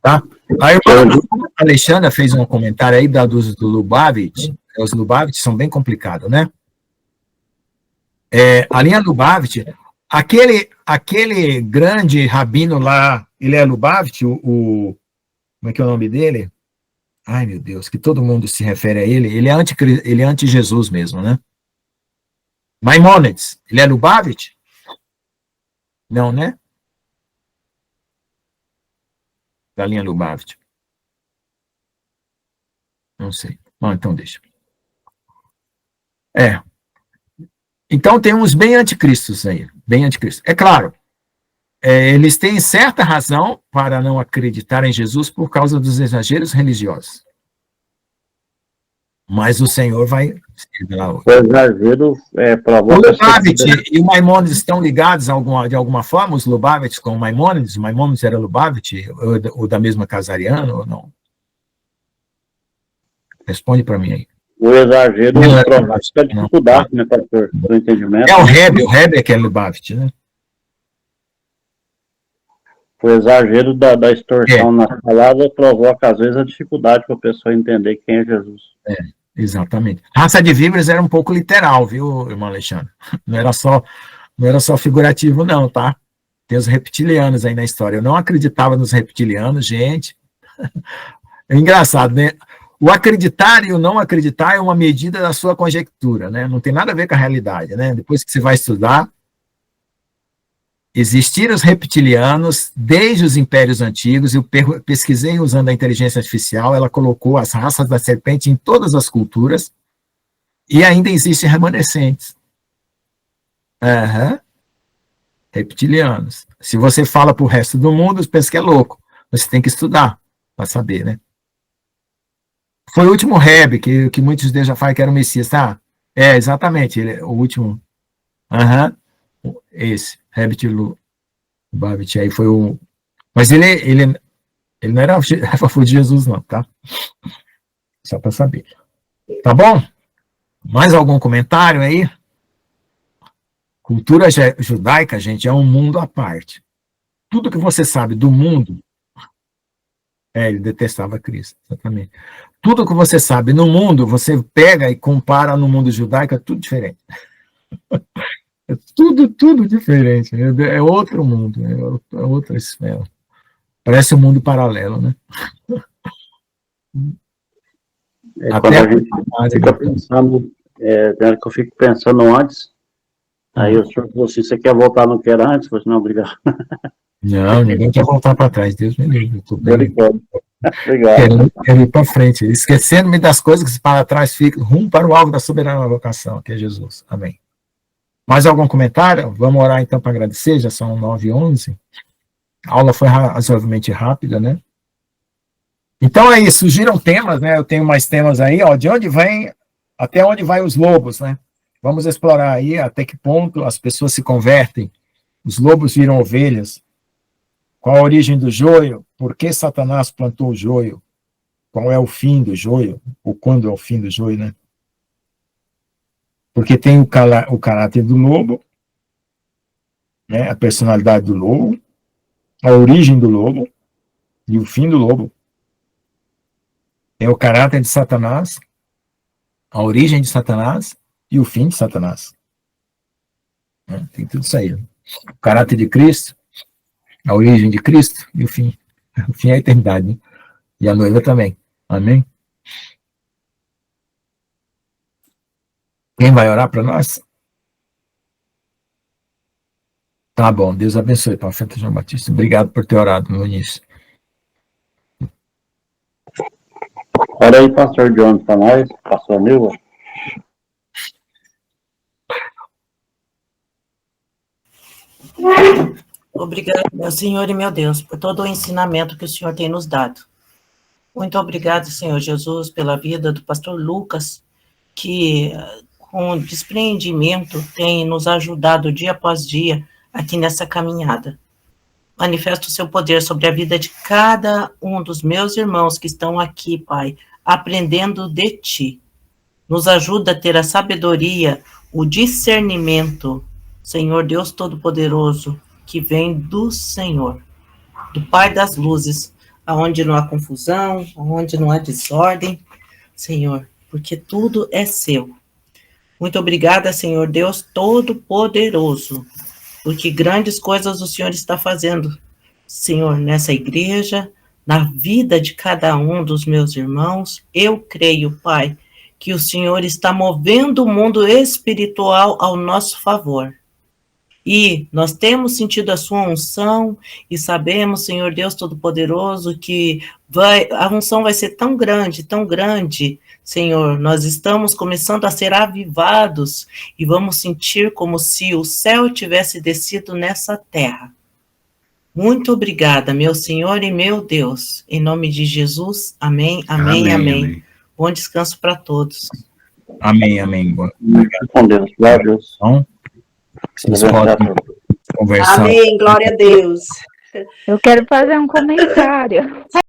Tá? A irmã Alexandra fez um comentário aí do Lubavitch. Os Lubavitch são bem complicados, né? A linha Lubavitch, aquele grande rabino lá, ele é Lubavitch, como é que é o nome dele? Ai, meu Deus, que todo mundo se refere a ele. Ele é anti-Jesus mesmo, né? Maimônides, ele é Lubavitch? Não, né? Da linha Lubavitch. Não sei. Bom, então deixa. Então tem uns bem anticristos aí. Bem anticristos. É claro, eles têm certa razão para não acreditar em Jesus por causa dos exageros religiosos. Mas o Senhor vai... O exagero o Lubavitch e o Maimônides estão ligados de alguma forma, os Lubavitch com o Maimônides? O Maimônides era Lubavitch, ou da mesma casariana, ou não? Responde para mim aí. O exagero é a dificuldade, né, pastor, do entendimento. O Rebbe é que é Lubavitch, né? O exagero da extorsão na palavra provoca, às vezes, a dificuldade para a pessoa entender quem é Jesus. Exatamente. Raça de víboras era um pouco literal, viu, irmão Alexandre? Não era só figurativo, não, tá? Tem os reptilianos aí na história. Eu não acreditava nos reptilianos, gente. É engraçado, né? O acreditar e o não acreditar é uma medida da sua conjectura, né? Não tem nada a ver com a realidade, né? Depois que você vai estudar, existiram os reptilianos desde os impérios antigos. Eu pesquisei usando a inteligência artificial, ela colocou as raças da serpente em todas as culturas, e ainda existem remanescentes. Reptilianos. Se você fala para o resto do mundo, você pensa que é louco. Você tem que estudar para saber, né? Foi o último Reb, que muitos deles já falam que era o Messias, tá? Exatamente, ele, o último. Esse, Reb Lubavitch, aí foi o... Mas ele não era a favor de Jesus, não, tá? Só para saber. Tá bom? Mais algum comentário aí? Cultura judaica, gente, é um mundo à parte. Tudo que você sabe do mundo... ele detestava Cristo, exatamente. Tudo que você sabe no mundo, você pega e compara no mundo judaico, é tudo diferente. É tudo diferente. É outro mundo, é outra esfera. Parece um mundo paralelo, né? Quando a gente fica pensando, que eu fico pensando antes, aí o senhor falou assim, você quer voltar no que era antes? Eu falei, não, obrigado. Não, ninguém quer voltar para trás, Deus me livre. Obrigado. Quero ir para frente, esquecendo-me das coisas que para trás ficam, rumo para o alvo da soberana vocação, que é Jesus. Amém. Mais algum comentário? Vamos orar então para agradecer, já são 9h11. A aula foi razoavelmente rápida, né? Então é isso, surgiram temas, né? Eu tenho mais temas aí, ó, de onde vem, até onde vai os lobos, né? Vamos explorar aí até que ponto as pessoas se convertem, os lobos viram ovelhas, qual a origem do joio, por que Satanás plantou o joio, qual é o fim do joio, ou quando é o fim do joio, né? Porque tem o caráter do lobo, né? A personalidade do lobo, a origem do lobo e o fim do lobo. É o caráter de Satanás, a origem de Satanás e o fim de Satanás. Tem tudo isso aí. O caráter de Cristo, a origem de Cristo e o fim. O fim é a eternidade, né? E a noiva também. Amém? Quem vai orar para nós? Tá bom, Deus abençoe, Profeta João Batista. Obrigado por ter orado no início. Ora aí, pastor John, para nós, pastor Nilva. Obrigado, meu Senhor e meu Deus, por todo o ensinamento que o Senhor tem nos dado. Muito obrigado, Senhor Jesus, pela vida do pastor Lucas, que com despreendimento tem nos ajudado dia após dia aqui nessa caminhada. Manifesta o seu poder sobre a vida de cada um dos meus irmãos que estão aqui, Pai, aprendendo de Ti. Nos ajuda a ter a sabedoria, o discernimento, Senhor Deus Todo-Poderoso, que vem do Senhor, do Pai das luzes, aonde não há confusão, aonde não há desordem, Senhor, porque tudo é seu. Muito obrigada, Senhor Deus Todo-Poderoso, porque grandes coisas o Senhor está fazendo, Senhor, nessa igreja, na vida de cada um dos meus irmãos. Eu creio, Pai, que o Senhor está movendo o mundo espiritual ao nosso favor. E nós temos sentido a sua unção e sabemos, Senhor Deus Todo-Poderoso, que a unção vai ser tão grande, Senhor. Nós estamos começando a ser avivados e vamos sentir como se o céu tivesse descido nessa terra. Muito obrigada, meu Senhor e meu Deus. Em nome de Jesus, amém, amém, amém. Bom descanso para todos. Amém, amém. Obrigado. Com Deus, glória a Deus. Então, vocês podem conversar. Amém, glória a Deus. Eu quero fazer um comentário.